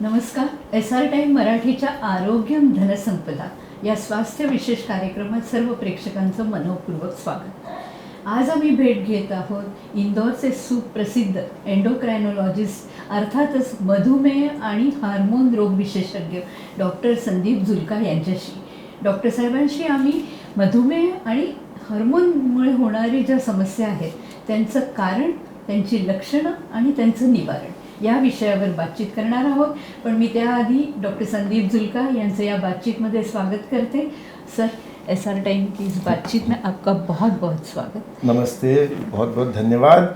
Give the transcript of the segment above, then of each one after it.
नमस्कार. SR time मराठीच्या आरोग्यम धनसंपदा या स्वास्थ्य विशेष कार्यक्रमात सर्व प्रेक्षकांचं मनःपूर्वक स्वागत. आज आम्ही भेट घेत आहोत इंदौरचे सुप्रसिद्ध एंडोक्रायनॉलॉजिस्ट अर्थातच मधुमेह आणि हार्मोन रोग विशेषज्ञ डॉक्टर संदीप जुल्का यांच्याशी. डॉक्टर साहेबांशी आम्ही मधुमेह आणि हार्मोनमुळे होणारी ज्या समस्या आहेत त्यांचं कारण, त्यांची लक्षणं आणि त्यांचं निवारण या विषयावर बातचीत करणार आहोत. पण मी त्याआधी डॉक्टर संदीप जुल्का यांचं या बातचीतमध्ये स्वागत करते. सर, SR टाइम की इस बातचीत में आपका बहुत बहुत स्वागत. नमस्ते, बहुत बहुत धन्यवाद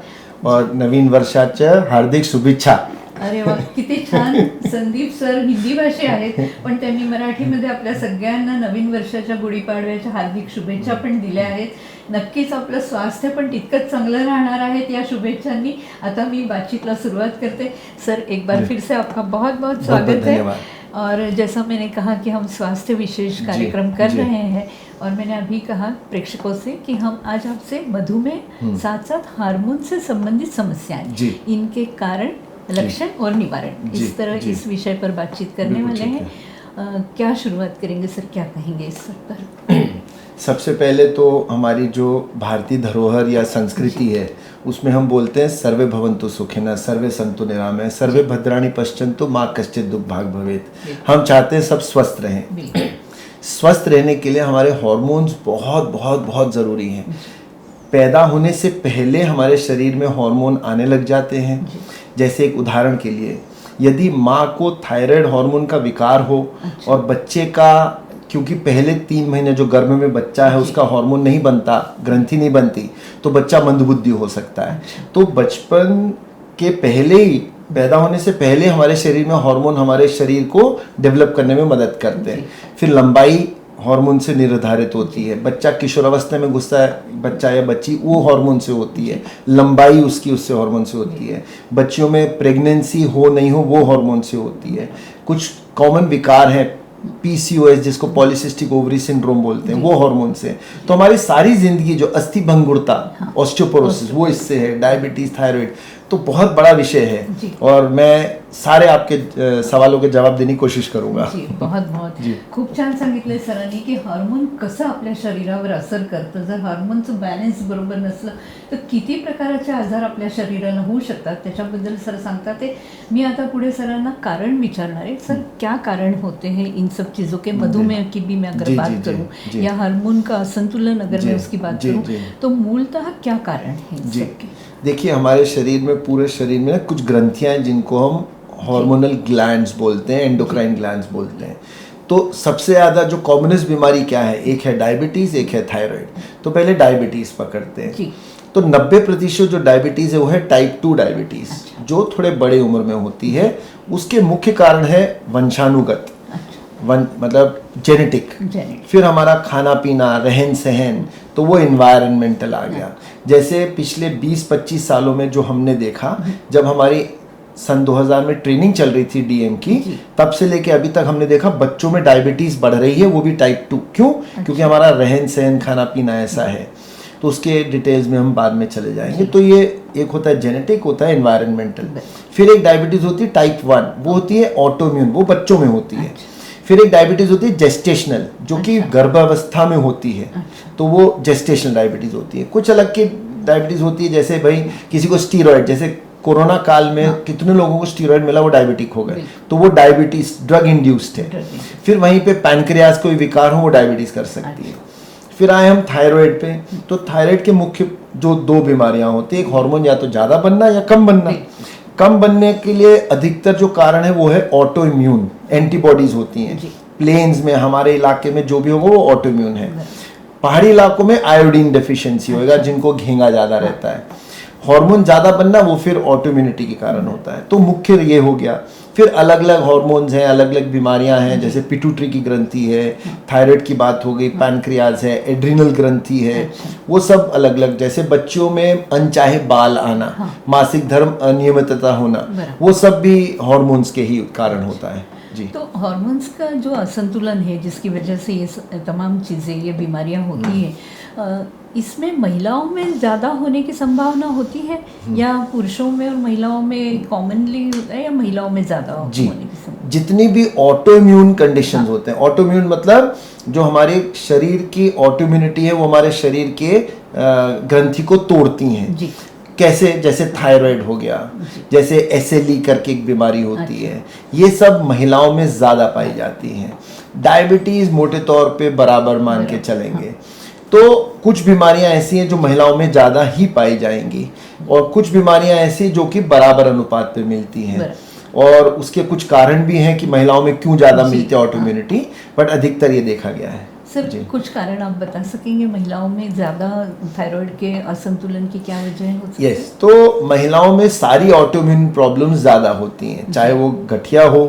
और नवीन वर्षाच्या हार्दिक शुभेच्छा. अरे वा, किती छान. संदीप सर हिंदी भाषे आहेत, पण त्यांनी मराठीमध्ये आपल्या सगळ्यांना नवीन वर्षाच्या गुढीपाडव्याच्या हार्दिक शुभेच्छा पण दिल्या आहेत. नक्कीच आपलं स्वास्थ्य पण तितकंच चांगलं राहणार आहे या शुभेच्छांनी. आता मी बातचीतला सुरुवात करते. सर, एक बार फिर से आपका बहुत बहुत स्वागत है. और जैसा मैंने कहा कि हम स्वास्थ्य विशेष कार्यक्रम कर रहे हैं, और मैंने अभी कहा प्रेक्षकों से कि हम आज आपसे मधुमेह साथ साथ हार्मोन से संबंधित समस्याएं, इनके कारण, लक्षण और निवारण, इस तरह इस विषय पर बातचीत करने वाले हैं. क्या शुरुआत करेंगे सर, क्या कहेंगे इस पर? सबसे पहले तो हमारी जो भारतीय धरोहर या संस्कृति है उसमें हम बोलते हैं सर्वे भवन्तु सुखिनः, सर्वे सन्तु निरामय, सर्वे भद्राणि पश्यन्तु मा कश्चित् दुःख भाग् भवेत्. हम चाहते हैं सब स्वस्थ रहें. स्वस्थ रहने के लिए हमारे हार्मोन्स बहुत बहुत बहुत ज़रूरी हैं. पैदा होने से पहले हमारे शरीर में हार्मोन आने लग जाते हैं. जैसे एक उदाहरण के लिए, यदि माँ को थायराइड हार्मोन का विकार हो और बच्चे का, क्योंकि पहले 3 महीने जो गर्भ में बच्चा है उसका हार्मोन नहीं बनता, ग्रंथि नहीं बनती, तो बच्चा मंदबुद्धि हो सकता है. तो बचपन के पहले ही, पैदा होने से पहले हमारे शरीर में हार्मोन हमारे शरीर को डेवलप करने में मदद करते हैं. फिर लंबाई हार्मोन से निर्धारित होती है. बच्चा किशोरावस्था में घुसता है, बच्चा या बच्ची, वो हार्मोन से होती है. लंबाई उसकी उससे हार्मोन से होती है. बच्चियों में प्रेगनेंसी हो नहीं हो वो हार्मोन से होती है. कुछ कॉमन विकार हैं, PCOS जिसको पॉलीसिस्टिक ओवरी सिंड्रोम बोलते हैं, वो हार्मोन से. तो हमारी सारी जिंदगी जो अस्थि भंगुरता, ऑस्टियोपोरोसिस, वो इससे है. डायबिटीज, थायराइड, तो बहुत बड़ा विषय है. और मैं सारे आपके सवालों के जवाब देने की कोशिश करूंगा. जी, बहुत बहुत खूप छान सांगितलंय सरांनी की हार्मोन कसं आपल्या शरीरावर असर करतं. जर हार्मोनचं बॅलन्स बरोबर नसलं तर किती प्रकारचे आजार आपल्या शरीराला होऊ शकतात, त्याच्याबद्दल सर सांगतात. ते मी आता पुढे सरांना कारण विचारणार आहे. सर, क्या कारण होते हैं इन सब चीज़ों के? मधुमेह की भी मैं अगर बात करूँ या हार्मोन का असंतुलन अगर मैं उसकी बात करूँ, तो मूलतः क्या कारण है इन सब के? देखिए, हमारे शरीर में, पूरे शरीर में कुछ ग्रंथियां हैं जिनको हम हार्मोनल ग्लैंड्स बोलते हैं, एंडोक्राइन ग्लैंड्स बोलते हैं. तो सबसे ज़्यादा जो कॉमनेस्ट बीमारी क्या है, एक है डायबिटीज़, एक है थायराइड. तो पहले डायबिटीज़ पकड़ते हैं. तो 90% जो डायबिटीज़ है वो है टाइप 2 डायबिटीज़, जो थोड़े बड़े उम्र में होती है. उसके मुख्य कारण है वंशानुगत, मतलब जेनेटिक. फिर हमारा खाना पीना, रहन सहन, तो वो इन्वायरमेंटल आ गया. जैसे पिछले 20-25 सालों में जो हमने देखा, जब हमारी सन 2000 में ट्रेनिंग चल रही थी DM की, तब से लेके अभी तक हमने देखा बच्चों में डायबिटीज़ बढ़ रही है, वो भी टाइप 2. क्यों? क्योंकि हमारा रहन सहन, खाना पीना ऐसा है. तो उसके डिटेल्स में हम बाद में चले जाएंगे. तो ये एक होता है जेनेटिक, होता है इन्वायरमेंटल. फिर एक डायबिटीज़ होती है टाइप 1, वो होती है ऑटोइम्यून, वो बच्चों में होती है. फिर एक डायबिटीज़ होती है जेस्टेशनल, जो कि गर्भावस्था में होती है, तो वो जेस्टेशनल डायबिटीज़ होती है. कुछ अलग की डायबिटीज़ होती है, जैसे भाई किसी को स्टीरॉयड, जैसे कोरोना काल में कितने लोगों को स्टीरॉयड मिला, वो डायबिटिक हो गए, तो वो डायबिटीज़ ड्रग इंड्यूस्ड है. फिर वहीं पे पैनक्रियाज कोई विकार हो, वो डायबिटीज़ कर सकती है. फिर आए हम थायराइड पे. तो थायराइड के मुख्य जो 2 बीमारियां होती है, एक हार्मोन या तो ज़्यादा बनना या कम बनना. कम बनने के लिए अधिकतर जो कारण है वो है ऑटो इम्यून, एंटीबॉडीज होती हैं. प्लेन्स में, हमारे इलाके में जो भी होगा वो ऑटो इम्यून है. पहाड़ी इलाकों में आयोडीन डेफिशिएंसी होगा, जिनको घेंगा ज़्यादा रहता है. हार्मोन ज़्यादा बनना वो फिर ऑटो इम्यूनिटी के कारण होता है. तो मुख्य ये हो गया. फिर अलग अलग हार्मोन्स हैं, अलग अलग बीमारियां हैं, जैसे पिट्यूटरी की ग्रंथि है, थायराइड की बात हो गई, पैनक्रियाज है, एड्रिनल ग्रंथि है, वो सब अलग अलग. जैसे बच्चियों में अनचाहे बाल आना, मासिक धर्म अनियमितता होना, वो सब भी हार्मोन्स के ही कारण होता है. जी. तो हार्मोन्स का जो असंतुलन है, जिसकी वजह से ये तमाम चीज़ें, ये बीमारियां होती हैं, इसमें महिलाओं में ज़्यादा होने की संभावना होती है या पुरुषों में और महिलाओं में कॉमनली होता है या महिलाओं में ज़्यादा होने की संभावना? जितनी भी ऑटो इम्यून कंडीशंस होते हैं, ऑटो इम्यून मतलब जो हमारे शरीर की ऑटो इम्यूनिटी है वो हमारे शरीर के ग्रंथि को तोड़ती हैं। जी। कैसे? जैसे थायराइड हो गया, जैसे SLE करके एक बीमारी होती है, ये सब महिलाओं में ज़्यादा पाई जाती हैं। डायबिटीज़ मोटे तौर पे बराबर मान के चलेंगे। तो कुछ बीमारियां ऐसी हैं जो महिलाओं में ज़्यादा ही पाई जाएंगी और कुछ बीमारियां ऐसी जो कि बराबर अनुपात पे मिलती हैं। और उसके कुछ कारण भी हैं कि महिलाओं में क्यों ज़्यादा मिलती है ऑटो इम्यूनिटी, बट अधिकतर ये देखा गया है। सर, कुछ कारण आप बता सकेंगे महिलाओं में ज़्यादा थायराइड के असंतुलन की क्या वजह है? यस, तो महिलाओं में सारी ऑटो इम्यून प्रॉब्लम्स ज़्यादा होती हैं, चाहे वो गठिया हो,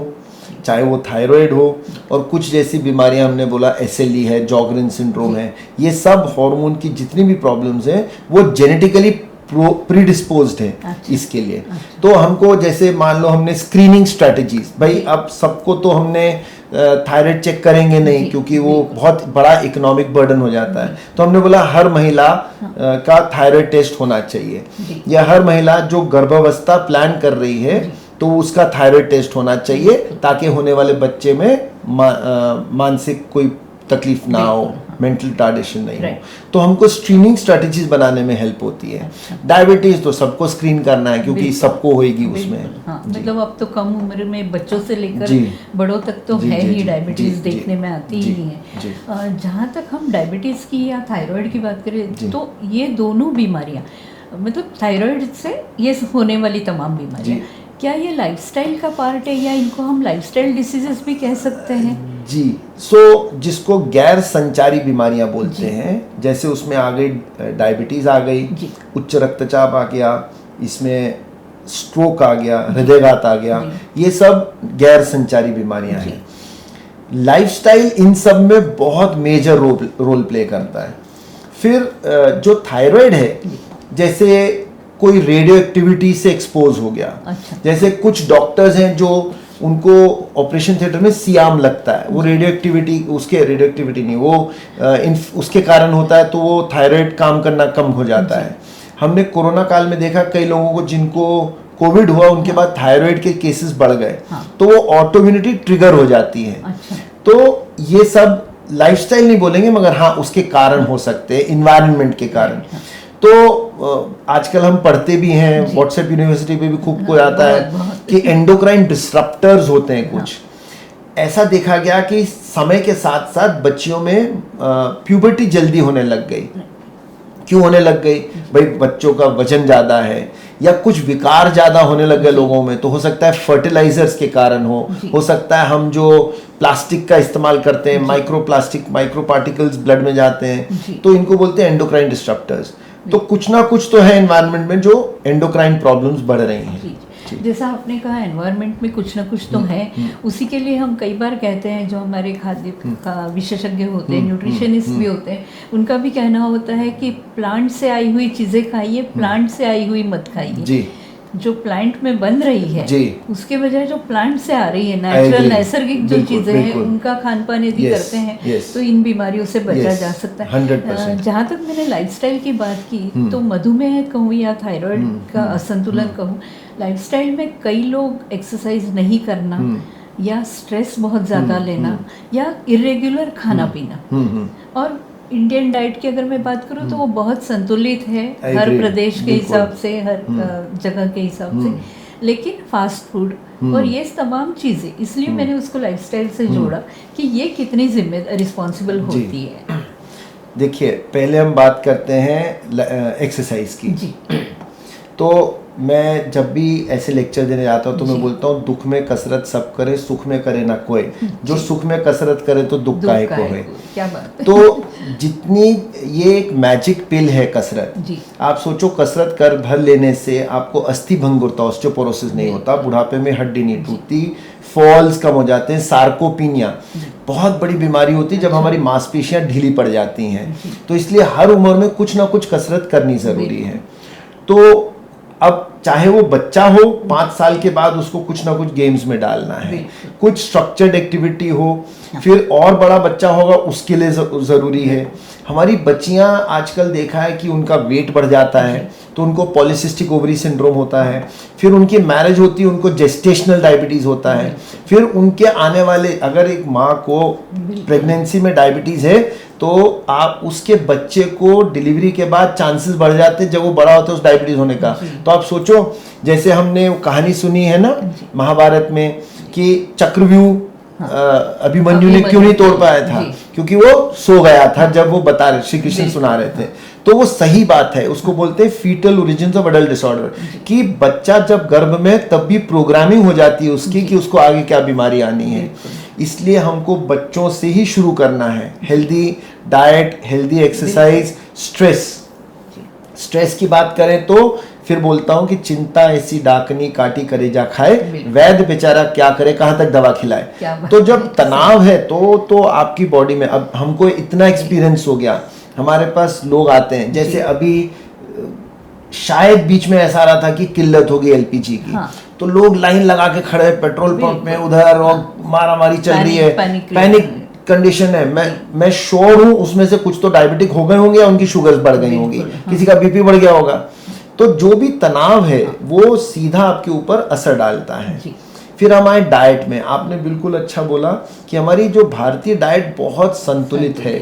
चाहे वो थायराइड हो, और कुछ जैसी बीमारियां हमने बोला SLE है, जॉगरेन सिंड्रोम है, ये सब हार्मोन की जितनी भी प्रॉब्लम्स हैं वो जेनेटिकली प्रीडिस्पोज्ड है इसके लिए। तो हमको जैसे मान लो हमने स्क्रीनिंग स्ट्रेटजीज, भाई अब सबको तो हमने थायराइड चेक करेंगे नहीं क्योंकि वो बहुत बड़ा इकोनॉमिक बर्डन हो जाता है, तो हमने बोला हर महिला का थायराइड टेस्ट होना चाहिए, या हर महिला जो गर्भावस्था प्लान कर रही है तो उसका थायराइड टेस्ट होना चाहिए ताकि होने वाले बच्चे में मानसिक कोई तकलीफ ना हो, मेंटल रिटार्डेशन नहीं हो। तो हमको स्क्रीनिंग स्ट्रेटजीज बनाने में हेल्प होती है। डायबिटीज तो सबको स्क्रीन करना है क्योंकि सबको होएगी उसमें। हाँ, मतलब अब तो कम उम्र में बच्चों से लेकर बड़ों तक तो है ही डायबिटीज, देखने में आती ही है। जहाँ तक हम डायबिटीज की या थायराइड की बात करें तो ये दोनों बीमारियाँ, मतलब थायराइड से ये होने वाली तमाम बीमारियाँ, क्या ये लाइफस्टाइल का पार्ट है या इनको हम लाइफस्टाइल डिसीजेस भी कह सकते हैं? जी, जिसको गैर संचारी बीमारियां बोलते हैं, जैसे उसमें आ गई डायबिटीज आ गई, उच्च रक्तचाप आ गया, इसमें स्ट्रोक आ गया, हृदयघात आ गया, ये सब गैर संचारी बीमारियां हैं। लाइफस्टाइल इन सब में बहुत मेजर रोल प्ले करता है। फिर जो थायराइड है, जैसे कोई रेडियो एक्टिविटी से एक्सपोज हो गया, जैसे कुछ डॉक्टर्स हैं जो उनको ऑपरेशन थिएटर में सियाम लगता है, वो रेडियो एक्टिविटी नहीं, वो उसके कारण होता है, तो वो थायराइड काम करना कम हो जाता है। हमने कोरोना काल में देखा कई लोगों को जिनको कोविड हुआ उनके बाद थायराइड के केसेस बढ़ गए, तो वो ऑटो इम्यूनिटी ट्रिगर हो जाती है। तो ये सब लाइफस्टाइल नहीं बोलेंगे, मगर हाँ उसके कारण हो सकते हैं, इन्वायरमेंट के कारण। तो आजकल हम पढ़ते भी हैं, व्हाट्सएप यूनिवर्सिटी पे भी खूब कोई आता है कि एंडोक्राइन डिसरप्टर्स होते हैं कुछ। ऐसा देखा गया कि समय के साथ साथ बच्चियों में प्यूबर्टी जल्दी होने लग गई। क्यों होने लग गई? भाई बच्चों का वजन ज़्यादा है या कुछ विकार ज़्यादा होने लग गए लोगों में, तो हो सकता है फर्टिलाइजर्स के कारण हो सकता है हम जो प्लास्टिक का इस्तेमाल करते हैं, माइक्रो पार्टिकल्स ब्लड में जाते हैं, तो इनको बोलते हैं एंडोक्राइन डिसरप्टर्स। तो कुछ ना कुछ तो है एनवायरनमेंट में जो एंडोक्राइन प्रॉब्लम्स बढ़ रही हैं। जैसा आपने कहा एनवायरनमेंट में कुछ ना कुछ तो है, उसी के लिए हम कई बार कहते हैं, जो हमारे खाद्य का विशेषज्ञ होते हैं, न्यूट्रिशनिस्ट भी होते हैं, उनका भी कहना होता है कि प्लांट से आई हुई चीज़ें खाइए, प्लांट से आई हुई मत खाइए। जो प्लांट में बन रही है उसके बजाय जो प्लांट से आ रही है, नेचुरल नैसर्गिक जो चीज़ें हैं उनका खान पान यदि करते हैं तो इन बीमारियों से बचा जा सकता है। जहाँ तक मैंने लाइफस्टाइल की बात की, तो मधुमेह कहूँ या थायराइड का असंतुलन कहूँ, लाइफस्टाइल में कई लोग एक्सरसाइज नहीं करना या स्ट्रेस बहुत ज़्यादा लेना या इरेग्युलर खाना पीना, और इंडियन डाइट की अगर मैं बात करूँ तो वो बहुत संतुलित है हर प्रदेश के हिसाब से, हर जगह के हिसाब से, लेकिन फास्ट फूड और ये तमाम चीज़ें, इसलिए मैंने उसको लाइफस्टाइल से जोड़ा कि ये कितनी जिम्मेदार रिस्पॉन्सिबल होती है। देखिए, पहले हम बात करते हैं एक्सरसाइज की। तो मैं जब भी ऐसे लेक्चर देने जाता हूँ तो मैं बोलता हूँ, दुख में कसरत सब करे, सुख में करे ना कोई, जो सुख में कसरत करे तो दुख काहे को है। क्या बात है। तो जितनी ये एक मैजिक पिल है कसरत, आप सोचो कसरत कर भर लेने से आपको अस्थि भंग होता, ऑस्टियोपोरोसिस नहीं होता, बुढ़ापे में हड्डी नहीं टूटती, फॉल्स कम हो जाते हैं, सार्कोपीनिया बहुत बड़ी बीमारी होती है जब हमारी मांसपेशियां ढीली पड़ जाती हैं। तो इसलिए हर उम्र में कुछ ना कुछ कसरत करनी जरूरी है। तो अब चाहे वो बच्चा हो 5 साल के बाद उसको कुछ ना कुछ गेम्स में डालना है, कुछ स्ट्रक्चर्ड एक्टिविटी हो, फिर और बड़ा बच्चा होगा उसके लिए ज़रूरी है। हमारी बच्चियां आजकल देखा है कि उनका वेट बढ़ जाता है तो उनको पॉलीसिस्टिक ओवरी सिंड्रोम होता है, फिर उनकी मैरिज होती है उनको जेस्टेशनल डायबिटीज़ होता है, फिर उनके आने वाले, अगर एक माँ को प्रेगनेंसी में डायबिटीज़ है तो आप उसके बच्चे को डिलीवरी के बाद चांसेस बढ़ जाते हैं जब वो बड़ा होता है उस डायबिटीज़ होने का। तो आप सोचो, जैसे हमने कहानी सुनी है ना महाभारत में कि चक्रव्यूह अभिमन्यु ने क्यों नहीं तोड़ पाया था, क्योंकि वो सो गया था जब वो बता रहे, श्री कृष्ण सुना रहे थे। तो वो सही बात है, उसको बोलते हैं fetal origins of adult disorder, कि बच्चा जब गर्भ में तब भी प्रोग्रामिंग हो जाती है उसकी कि उसको आगे क्या बीमारी आनी है। इसलिए हमको बच्चों से ही शुरू करना है, healthy diet, healthy exercise, stress की बात करें तो फिर बोलता हूं कि चिंता ऐसी डाकनी काटी करेजा खाए, वैद्य बेचारा क्या करे, कहां तक दवा खिलाए। तो जब तनाव है तो आपकी बॉडी में, अब हमको इतना एक्सपीरियंस हो गया, हमारे पास लोग आते हैं, जैसे अभी शायद बीच में ऐसा रहा था कि किल्लत हो गई एलपीजी की, तो लोग लाइन लगा के खड़े पेट्रोल पंप में उधर, और मारामारी चल रही है, पैनिक कंडीशन है। मैं श्योर हूं उसमें से कुछ तो डायबिटिक हो गए होंगे या उनकी शुगर्स बढ़ गई होंगी, किसी का बीपी बढ़ गया होगा। तो जो भी तनाव है वो सीधा आपके ऊपर असर डालता है। फिर हमारे डाइट में आपने बिल्कुल अच्छा बोला कि हमारी जो भारतीय डाइट बहुत संतुलित है।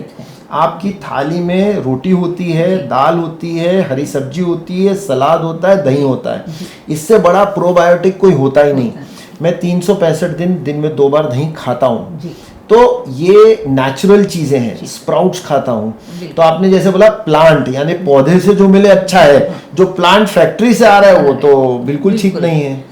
आपकी थाली में रोटी होती है, दाल होती है, हरी सब्जी होती है, सलाद होता है, दही होता है, इससे बड़ा प्रोबायोटिक कोई होता ही नहीं। मैं 365 दिन में 2 बार दही खाता हूँ, तो ये नेचुरल चीजें हैं। स्प्राउट्स खाता हूँ, तो आपने जैसे बोला प्लांट यानी पौधे से जो मिले अच्छा है, जो प्लांट फैक्ट्री से आ रहा है वो तो बिल्कुल ठीक नहीं है।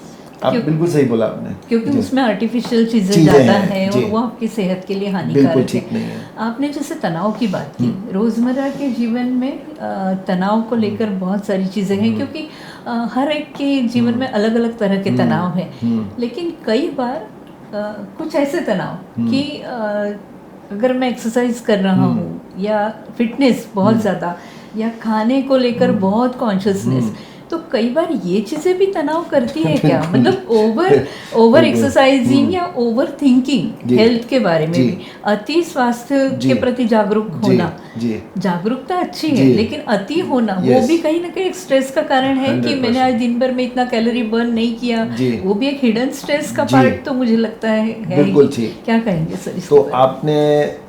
आप बिल्कुल सही बोला आपने, क्योंकि उसमें आर्टिफिशियल चीजें ज्यादा हैं और वो आपकी सेहत के लिए हानिकारक है। आपने जैसे तनाव की बात की, रोजमर्रा के जीवन में तनाव को लेकर बहुत सारी चीजें हैं, क्योंकि हर एक के जीवन में अलग अलग तरह के तनाव हैं, लेकिन कई बार कुछ ऐसे तनाव कि अगर मैं एक्सरसाइज कर रहा हूँ या फिटनेस बहुत ज़्यादा या खाने को लेकर बहुत कॉन्शियसनेस, तो कई बार ये चीज़ें भी तनाव करती है क्या? मतलब ओवर एक्सरसाइजिंग या ओवर थिंकिंग हेल्थ के बारे में भी, अति स्वास्थ्य के प्रति जागरूक होना, जागरूकता अच्छी है लेकिन अति होना वो भी कहीं ना कहीं एक स्ट्रेस का कारण है कि मैंने आज दिन भर में इतना कैलोरी बर्न नहीं किया, वो भी एक हिडन स्ट्रेस का पार्ट तो मुझे लगता है। बिल्कुल ठीक, क्या कहेंगे सर? तो आपने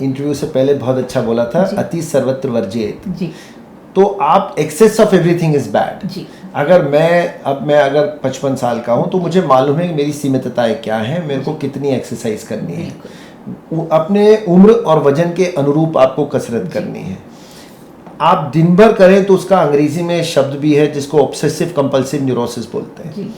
इंटरव्यू से पहले बहुत अच्छा बोला था, अति सर्वत्र वर्जित जी। तो आप excess of everything is bad जी। अगर मैं अगर 55 साल का हूं तो मुझे मालूम है कि मेरी सीमितताएं क्या है, मेरे को कितनी एक्सरसाइज करनी है, अपने उम्र और वजन के अनुरूप आपको कसरत करनी है। आप दिन भर करें तो उसका अंग्रेजी में शब्द भी है जिसको ऑब्सेसिव कंपल्सिव न्यूरोसिस बोलते हैं।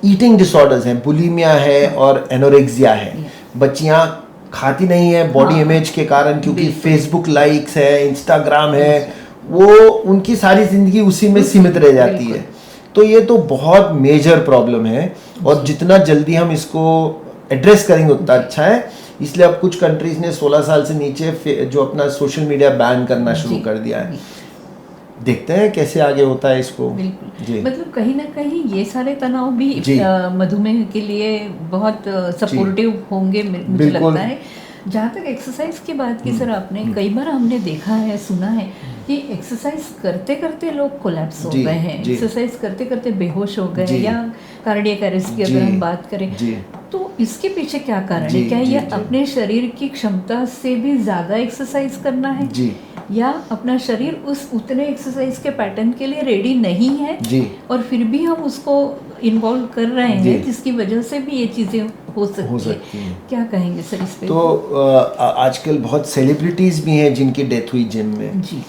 ईटिंग डिसऑर्डर्स हैं, बुलिमिया है और एनोरेक्सिया है। बच्चियां खाती नहीं है बॉडी इमेज के कारण, क्योंकि फेसबुक लाइक्स है, इंस्टाग्राम है, वो उनकी सारी जिंदगी उसी में सीमित रह जाती है। तो ये तो बहुत मेजर प्रॉब्लम है और जितना जल्दी हम इसको एड्रेस करेंगे उतना अच्छा है। इसलिए अब कुछ कंट्रीज ने 16 साल से नीचे जो अपना सोशल मीडिया बैन करना शुरू कर दिया है। देखते हैं कैसे आगे होता है इसको। जी। मतलब कहीं ना कहीं ये सारे तनाव भी मधुमेह के लिए बहुत सपोर्टिव होंगे मुझे लगता है। जहाँ तक एक्सरसाइज की बात की सर आपने, कई बार हमने देखा है, सुना है कि एक्सरसाइज करते करते लोग कोलैप्स हो गए हैं, एक्सरसाइज करते करते बेहोश हो गए या कार्डियक अरेस्ट की अगर हम बात करें, तो इसके पीछे क्या कारण है? क्या ये अपने शरीर की क्षमता से भी ज़्यादा एक्सरसाइज करना है या अपना शरीर उस उतने एक्सरसाइज के पैटर्न के लिए रेडी नहीं है और फिर भी हम उसको इन्वॉल्व कर रहे हैं जिसकी वजह से भी ये चीज़ें हो सकती हैं? क्या कहेंगे सर इस पे? तो आजकल बहुत सेलिब्रिटीज भी हैं जिनकी डेथ हुई जिम में जी।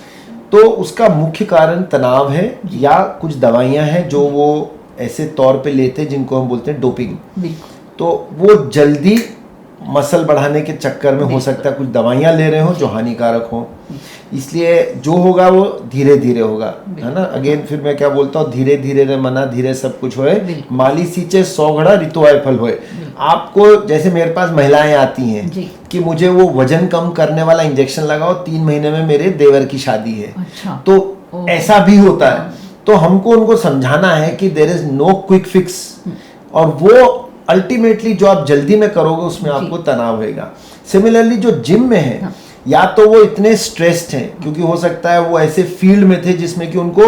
तो उसका मुख्य कारण तनाव है या कुछ दवाइयां हैं जो वो ऐसे तौर पे लेते हैं जिनको हम बोलते हैं डोपिंग। तो वो जल्दी मसल बढ़ाने के चक्कर में हो सकता है कुछ दवाइयां ले रहे हो जो हानिकारक हो, इसलिए जो होगा वो धीरे धीरे होगा, है ना। अगेन फिर मैं क्या बोलता हूँ, धीरे धीरे रे मना धीरे सब कुछ होए, माली सींचे 100 घड़ा ऋतु आए फल होए। आपको जैसे मेरे पास महिलाएं आती हैं कि मुझे वो वजन कम करने वाला इंजेक्शन लगाओ, 3 महीने में मेरे देवर की शादी है। अच्छा। तो ऐसा भी होता है। तो हमको उनको समझाना है कि there is no quick fix, और वो अल्टीमेटली जो आप जल्दी में करोगे उसमें आपको तनाव होगा। सिमिलरली जो जिम में है, या तो वो इतने स्ट्रेस्ड हैं क्योंकि हो सकता है वो ऐसे फील्ड में थे जिसमें कि उनको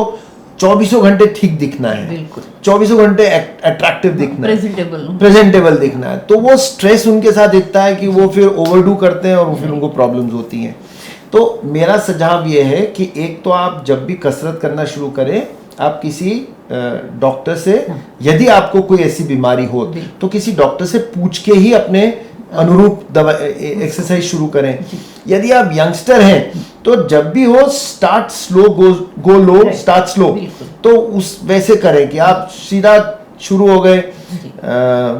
24 घंटे ठीक दिखना है, 24 घंटे अट्रैक्टिव दिखना है, प्रेजेंटेबल दिखना है, तो वो स्ट्रेस उनके साथ इतना है कि वो फिर ओवरडू करते हैं और फिर उनको प्रॉब्लम्स होती हैं। तो मेरा सुझाव ये है कि एक तो आप जब भी कसरत करना शुरू करें, आप किसी डॉक्टर से, यदि आपको कोई ऐसी बीमारी हो तो किसी डॉक्टर से पूछ के ही अपने अनुरूप दवा एक्सरसाइज शुरू करें। यदि आप यंगस्टर हैं तो जब भी हो स्टार्ट स्लो गो लो, स्टार्ट स्लो, तो उस वैसे करें कि आप सीधा शुरू हो गए,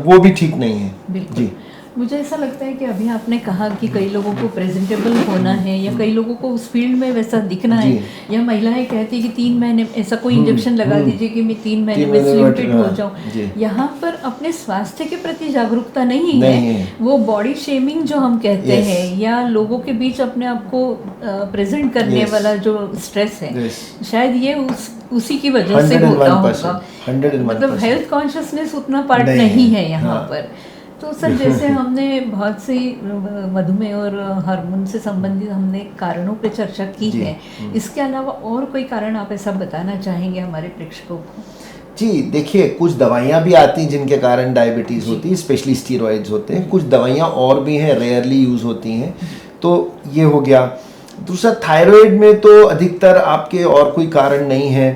वो भी ठीक नहीं है जी। मुझे ऐसा लगता है कि अभी आपने कहा कि कई लोगों को प्रेजेंटेबल होना है या कई लोगों को उस फील्ड में वैसा दिखना है, या महिलाएं कहती है कि 3 महीने ऐसा कोई इंजेक्शन लगा दीजिए कि मैं 3 महीने में स्लिम फिट हो जाऊं। यहाँ पर अपने स्वास्थ्य के प्रति जागरूकता नहीं है, वो बॉडी शेमिंग जो हम कहते हैं, या लोगों के बीच अपने आप को प्रेजेंट करने वाला जो स्ट्रेस है, शायद ये उसी की वजह से होता होगा। मतलब हेल्थ कॉन्शियसनेस उतना पार्ट नहीं है यहाँ पर। तो सर, जैसे हमने बहुत सी मधुमेह और हार्मोन से संबंधित हमने कारणों पे चर्चा की है, इसके अलावा और कोई कारण आप ऐसा बताना चाहेंगे हमारे प्रेक्षकों को? जी देखिए, कुछ दवाइयाँ भी आती हैं जिनके कारण डायबिटीज़ होती है, स्पेशली स्टीरॉइड्स होते हैं। कुछ दवाइयाँ और भी हैं, रेयरली यूज़ होती हैं, तो ये हो गया। दूसरा, थायराइड में तो अधिकतर आपके और कोई कारण नहीं है।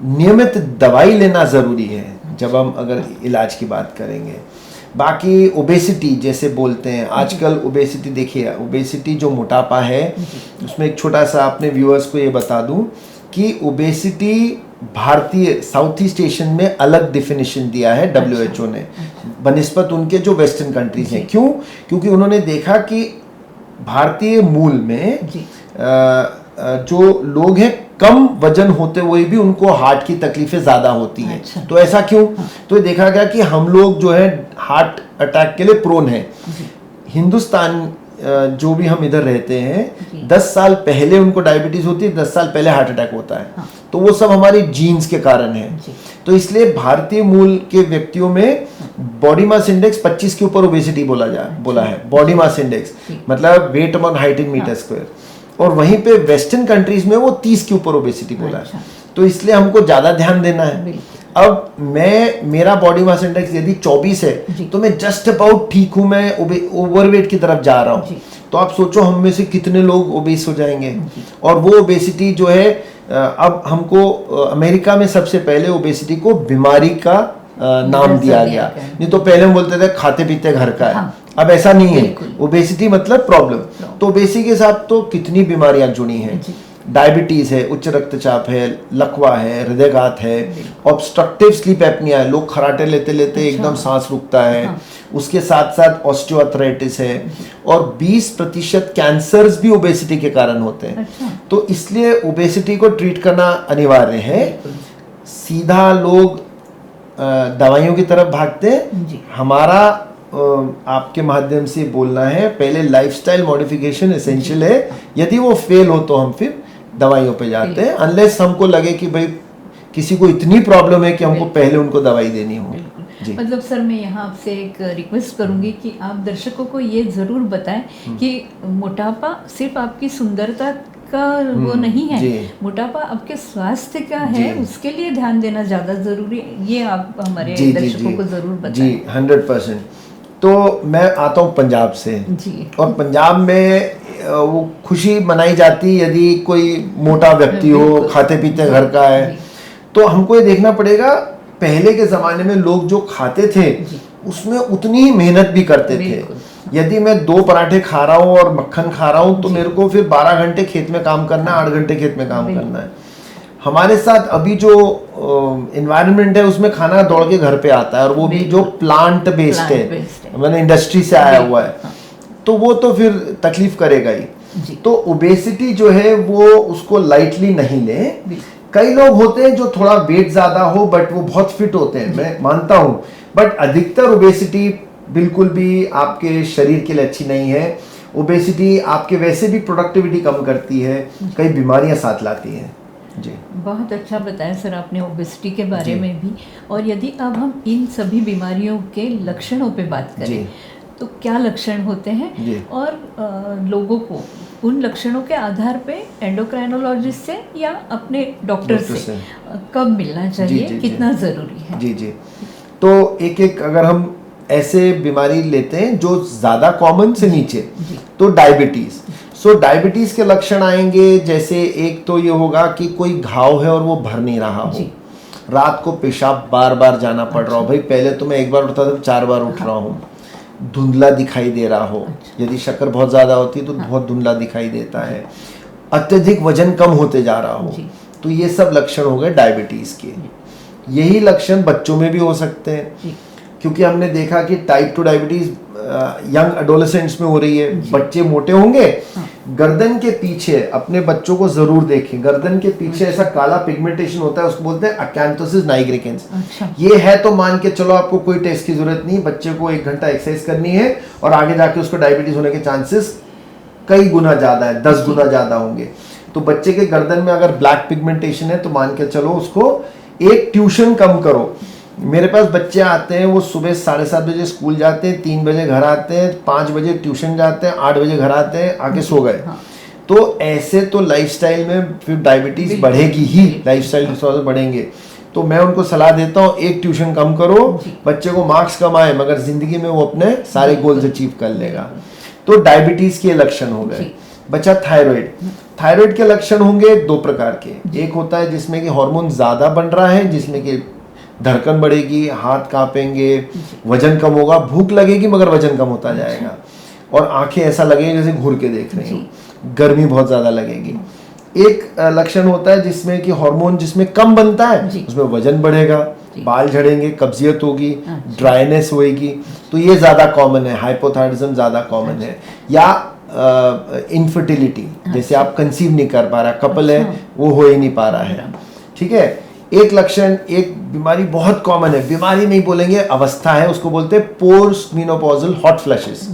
नियमित दवाई लेना ज़रूरी है जब हम अगर इलाज की बात करेंगे। बाकी ओबेसिटी जैसे बोलते हैं आजकल, ओबेसिटी देखिए, ओबेसिटी जो मोटापा है उसमें एक छोटा सा अपने व्यूअर्स को ये बता दूं कि ओबेसिटी भारतीय साउथ ईस्ट एशियन में अलग डेफिनेशन दिया है WHO ने बनिस्बत उनके जो वेस्टर्न कंट्रीज हैं। क्यों? क्योंकि उन्होंने देखा कि भारतीय मूल में जो लोग हैं कम वजन होते हुए भी उनको हार्ट की तकलीफें ज्यादा होती हैं। अच्छा। तो ऐसा क्यों? तो देखा गया कि हम लोग जो है हार्ट अटैक के लिए प्रोन है। हिंदुस्तान जो भी हम इधर रहते हैं, 10 साल पहले उनको डायबिटीज होती है, 10 साल पहले हार्ट अटैक होता है। हाँ। तो वो सब हमारी जीन्स के कारण है। तो इसलिए भारतीय मूल के व्यक्तियों में बॉडी मास इंडेक्स 25 के ऊपर ओबेसिटी बोला है। बॉडी मास इंडेक्स मतलब weight upon height in metre square, और वहीं पे वेस्टर्न कंट्रीज में वो 30 के ऊपर ओबेसिटी बोला है। तो इसलिए हमको ज्यादा ध्यान देना है। अब मेरा बॉडी मास इंडेक्स यदि 24 है तो मैं जस्ट अबाउट ठीक हूं, मैं ओवरवेट की तरफ जा रहा हूं। तो आप सोचो हम में से कितने लोग ओबेस हो जाएंगे। और वो ओबेसिटी जो है, अब हमको अमेरिका में सबसे पहले ओबेसिटी को बीमारी का नाम दिया गया। नहीं तो पहले हम बोलते थे खाते पीते घर का है। अब ऐसा नहीं है, ओबेसिटी मतलब प्रॉब्लम। तो ओबेसिटी के साथ तो कितनी बीमारियां जुड़ी हैं। डायबिटीज है, उच्च रक्तचाप है, लकवा है, हृदयघात है, ऑब्स्ट्रक्टिव स्लीप एपनिया है, लोग खराटे लेते लेते एकदम सांस रुकता है। उसके साथ साथ ऑस्टियोआर्थराइटिस है, और 20% कैंसर्स भी ओबेसिटी के कारण होते हैं। तो इसलिए ओबेसिटी को ट्रीट करना अनिवार्य है। सीधा लोग दवाइयों की तरफ भागते हैं। हमारा आपके माध्यम से बोलना है, पहले लाइफस्टाइल मॉडिफिकेशन एसेंशियल है। यदि वो फेल हो तो हम फिर दवाइयों पे जाते हैं, अनलेस हमको लगे कि भाई किसी को इतनी प्रॉब्लम है कि हमको पहले उनको दवाई देनी हो। मतलब सर, मैं यहाँ आपसे एक रिक्वेस्ट करूंगी कि आप दर्शकों को ये जरूर बताएं कि मोटापा सिर्फ आपकी सुंदरता का वो नहीं है, मोटापा आपके स्वास्थ्य का है, उसके लिए ध्यान देना ज्यादा जरूरी है। ये आप हमारे दर्शकों को जरूर बताएं। जी 100%। तो मैं आता हूँ पंजाब से जी। और पंजाब में वो खुशी मनाई जाती यदि कोई मोटा व्यक्ति हो, खाते पीते घर का है। तो हमको ये देखना पड़ेगा, पहले के ज़माने में लोग जो खाते थे उसमें उतनी ही मेहनत भी करते थे। यदि मैं 2 पराठे खा रहा हूँ और मक्खन खा रहा हूँ तो मेरे को फिर 12 घंटे खेत में काम करना है, 8 घंटे खेत में काम करना है। हमारे साथ अभी जो एनवायरनमेंट है उसमें खाना दौड़ के घर पे आता है, और वो भी जो प्लांट बेस्ड है, मैंने इंडस्ट्री से आया हुआ है, तो वो तो फिर तकलीफ करेगा ही। तो ओबेसिटी जो है वो उसको लाइटली नहीं ले। कई लोग होते हैं जो थोड़ा वेट ज्यादा हो बट वो बहुत फिट होते हैं, मैं मानता हूँ, बट अधिकतर ओबेसिटी बिल्कुल भी आपके शरीर के लिए अच्छी नहीं है। ओबेसिटी आपके वैसे भी प्रोडक्टिविटी कम करती है, कई बीमारियां साथ लाती हैं। जी बहुत अच्छा बताया सर आपने ओबेसिटी के बारे जी। में भी। और यदि अब हम इन सभी बीमारियों के लक्षणों पे बात करें जी। तो क्या लक्षण होते हैं जी। और लोगों को उन लक्षणों के आधार पे एंडोक्राइनोलॉजिस्ट से या अपने डॉक्टर डॉक्टर से से। कब मिलना चाहिए, जी। कितना ज़रूरी है? जी जी। तो एक एक अगर हम ऐसे बीमारी लेते हैं जो ज़्यादा कॉमन से नीचे, जी। तो डायबिटीज़। सो डायबिटीज़ के लक्षण आएंगे, जैसे एक तो ये होगा कि कोई घाव है और वो भर नहीं रहा हो, जी। रात को पेशाब बार बार जाना पड़ रहा हो, अच्छा। भाई पहले तो मैं एक बार उठता था 4 बार उठ रहा हूँ, धुंधला दिखाई दे रहा हो, अच्छा। यदि शक्कर बहुत ज़्यादा होती है तो बहुत धुंधला दिखाई देता है, अत्यधिक वजन कम होते जा रहा हो, जी। तो ये सब लक्षण हो गए डायबिटीज़ के। यही लक्षण बच्चों में भी हो सकते हैं, जी। क्योंकि हमने देखा कि टाइप 2 डायबिटीज़ यंग एडोलेसेंट्स में हो रही है। बच्चे मोटे होंगे, गर्दन के पीछे अपने बच्चों को जरूर देखें, गर्दन के पीछे ऐसा काला पिगमेंटेशन होता है, उसको बोलते हैं अकैंथोसिस नाइग्रिकेंस। अच्छा। ये है तो मान के चलो आपको कोई टेस्ट की जरूरत नहीं, बच्चे को 1 घंटा एक्सरसाइज करनी है और आगे जाके उसको डायबिटीज होने के चांसेस कई गुना ज्यादा है, 10 गुना ज्यादा होंगे। तो बच्चे के गर्दन में अगर ब्लैक पिगमेंटेशन है तो मान के चलो उसको एक ट्यूशन कम करो। मेरे पास बच्चे आते हैं, वो सुबह 7:30 बजे स्कूल जाते हैं, 3 बजे घर आते हैं, 5 बजे ट्यूशन जाते हैं, 8 बजे घर आते हैं, आके सो गए। हाँ। तो ऐसे तो लाइफस्टाइल में फिर डायबिटीज बढ़ेगी ही, लाइफस्टाइल डिसऑर्डर बढ़ेंगे। तो मैं उनको सलाह देता हूँ एक ट्यूशन कम करो, बच्चे को मार्क्स कम आए मगर जिंदगी में वो अपने सारे गोल्स अचीव कर लेगा। तो डायबिटीज के लक्षण हो गए। बचा थायराइड। थायराइड के लक्षण होंगे 2 प्रकार के। एक होता है जिसमें कि हार्मोन ज्यादा बन रहा है, जिसमें कि धड़कन बढ़ेगी, हाथ कांपेंगे, वजन कम होगा, भूख लगेगी मगर वजन कम होता जाएगा, और आंखें ऐसा लगेगी जैसे घूर के देख रहे हो, गर्मी बहुत ज्यादा लगेगी। एक लक्षण होता है जिसमें कि हार्मोन जिसमें कम बनता है, उसमें वजन बढ़ेगा, बाल झड़ेंगे, कब्जियत होगी, ड्राइनेस होएगी। तो ये ज्यादा कॉमन है, हाइपोथायराइडिज्म ज्यादा कॉमन है। या इनफर्टिलिटी, जैसे आप कंसीव नहीं कर पा रहा, कपल है वो हो ही नहीं पा रहा है, ठीक है। एक लक्षण, एक बीमारी बहुत कॉमन है, बीमारी नहीं बोलेंगे, अवस्था है, उसको बोलते हैं पोस्ट मेनोपॉजल हॉट फ्लैशेस।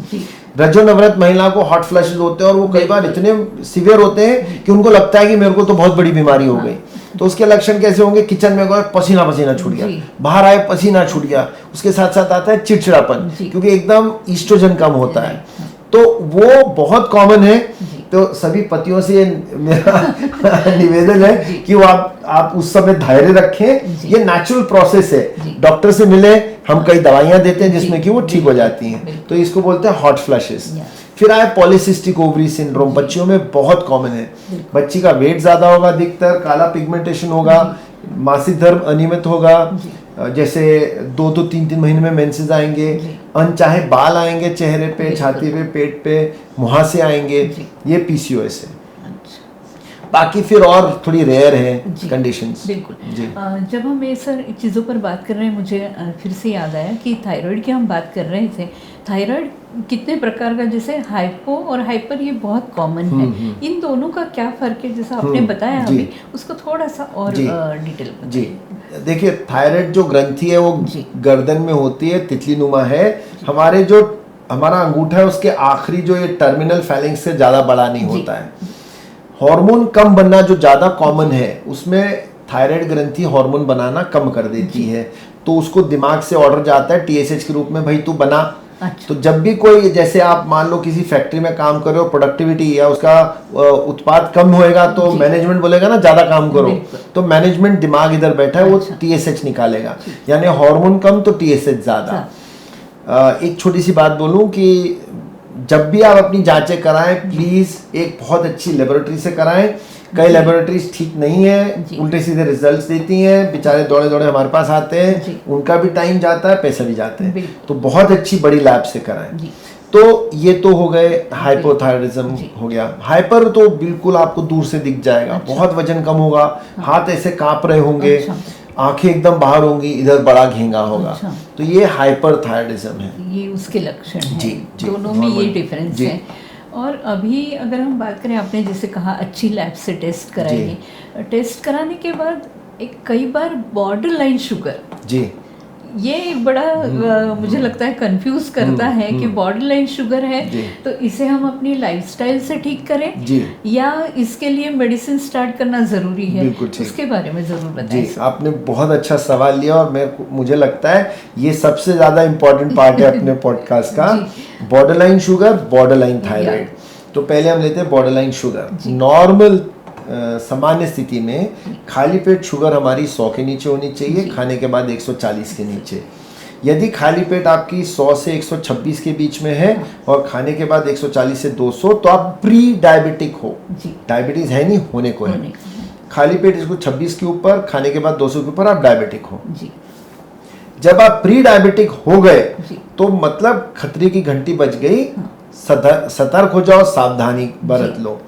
रजोनवरत महिला को हॉट फ्लैशेस होते हैं और वो कई बार इतने सीवियर होते हैं कि उनको लगता है कि मेरे को तो बहुत बड़ी बीमारी हो गई। तो उसके लक्षण कैसे होंगे? किचन में गए, पसीना पसीना छूट गया, बाहर आए पसीना छूट गया, उसके साथ साथ आता है चिड़चिड़ापन, क्योंकि एकदम ईस्ट्रोजन कम होता है। तो वो बहुत कॉमन है। तो सभी पतियों से मेरा निवेदन है कि वो आप उस समय धैर्य रखें, ये नेचुरल प्रोसेस है। डॉक्टर से मिले, हम कई दवाइयां देते हैं जिसमें कि वो ठीक हो जाती हैं। तो इसको बोलते हैं हॉट फ्लैशेस। फिर आए पॉलीसिस्टिक ओवरी सिंड्रोम, बच्चियों में बहुत कॉमन है। बच्ची का वेट ज्यादा होगा, अधिकतर काला पिगमेंटेशन होगा, मासिक धर्म अनियमित होगा, जैसे 2-2, 3-3 महीने में मेंसेस आएंगे, अनचाहे बाल आएंगे चेहरे पे, छाती पे, पेट पे, मुहासे आएंगे, ये पीसीओएस है। बाकी फिर और थोड़ी रेयर है कंडीशंस। बिल्कुल जी। जब हम ये सर चीज़ों पर बात कर रहे हैं, मुझे फिर से याद आया कि थायराइड की हम बात कर रहे थे। थायराइड कितने प्रकार का, जैसे हाइपो और हाइपर, ये बहुत कॉमन है। इन दोनों का क्या फर्क है, जैसा आपने बताया अभी, उसको थोड़ा सा और डिटेल जी। देखिए, थायराइड जो ग्रंथि है वो गर्दन में होती है, तितली नुमा है। हमारा अंगूठा है उसके आखिरी जो ये टर्मिनल फैलिंग्स से ज़्यादा बड़ा नहीं होता है। हार्मोन कम बनना जो ज़्यादा कॉमन है, उसमें थायराइड ग्रंथि हार्मोन बनाना कम कर देती है। तो उसको दिमाग से ऑर्डर जाता है टीएसएच के रूप में, भाई तू बना। तो जब भी कोई, जैसे आप मान लो किसी फैक्ट्री में काम कर रहे हो, प्रोडक्टिविटी या उसका उत्पाद कम होएगा तो मैनेजमेंट बोलेगा ना ज़्यादा काम करो, तो मैनेजमेंट दिमाग इधर बैठा है, वो टीएसएच निकालेगा, यानी हार्मोन कम तो टीएसएच ज़्यादा। एक छोटी सी बात बोलूँ कि जब भी आप अपनी जांचें कराएं, प्लीज एक बहुत अच्छी लेबोरेटरी से कराएं। कई लेबोरेटरीज ठीक नहीं है, उल्टे सीधे रिजल्ट्स देती हैं, बेचारे दौड़े दौड़े हमारे पास आते हैं, उनका भी टाइम जाता है, पैसा भी जाते हैं। तो बहुत अच्छी बड़ी लैब से कराएं। तो ये तो हो गए, हाइपोथायराइडिज्म हो गया। हाइपर तो बिल्कुल आपको दूर से दिख जाएगा, बहुत वजन कम होगा, हाथ ऐसे कांप रहे होंगे, आंखें एकदम बाहर होंगी, इधर बड़ा घेंगा होगा। तो ये हाइपरथायराइडिज्म है, ये उसके लक्षण हैं। दोनों में ये डिफरेंस है। और अभी अगर हम बात करें, आपने जैसे कहा अच्छी लैब से टेस्ट कराइए, टेस्ट कराने के बाद एक कई बार बॉर्डर लाइन शुगर, जी, ये एक बड़ा मुझे लगता है कंफ्यूज करता है कि बॉर्डर लाइन शुगर है जी। तो इसे हम अपनी लाइफस्टाइल से ठीक करें जी। या इसके लिए मेडिसिन स्टार्ट करना जरूरी है, बिल्कुल ठीक। उसके बारे में जरूर बताएं। जी, आपने बहुत अच्छा सवाल लिया और मुझे लगता है ये सबसे ज़्यादा इम्पोर्टेंट पार्ट है अपने पॉडकास्ट का। Border line sugar, border line thyroid. तो पहले हम लेते हैं बॉर्डर लाइन शुगर। नॉर्मल सामान्य स्थिति में खाली पेट शुगर हमारी 100 के नीचे होनी चाहिए, खाने के बाद 140 के नीचे। यदि खाली पेट आपकी 100 से 126 के बीच में है और खाने के बाद 140 से 200 तो आप प्री डायबिटिक हो। डायबिटीज है नहीं, होने को है। खाली पेट इसको 26 के ऊपर, खाने के बाद 200 के ऊपर, आप डायबिटिक हो। जब आप प्री डायबिटिक हो गए तो मतलब खतरे की घंटी बज गई, सतर्क हो जाओ, सावधानी बरत लो।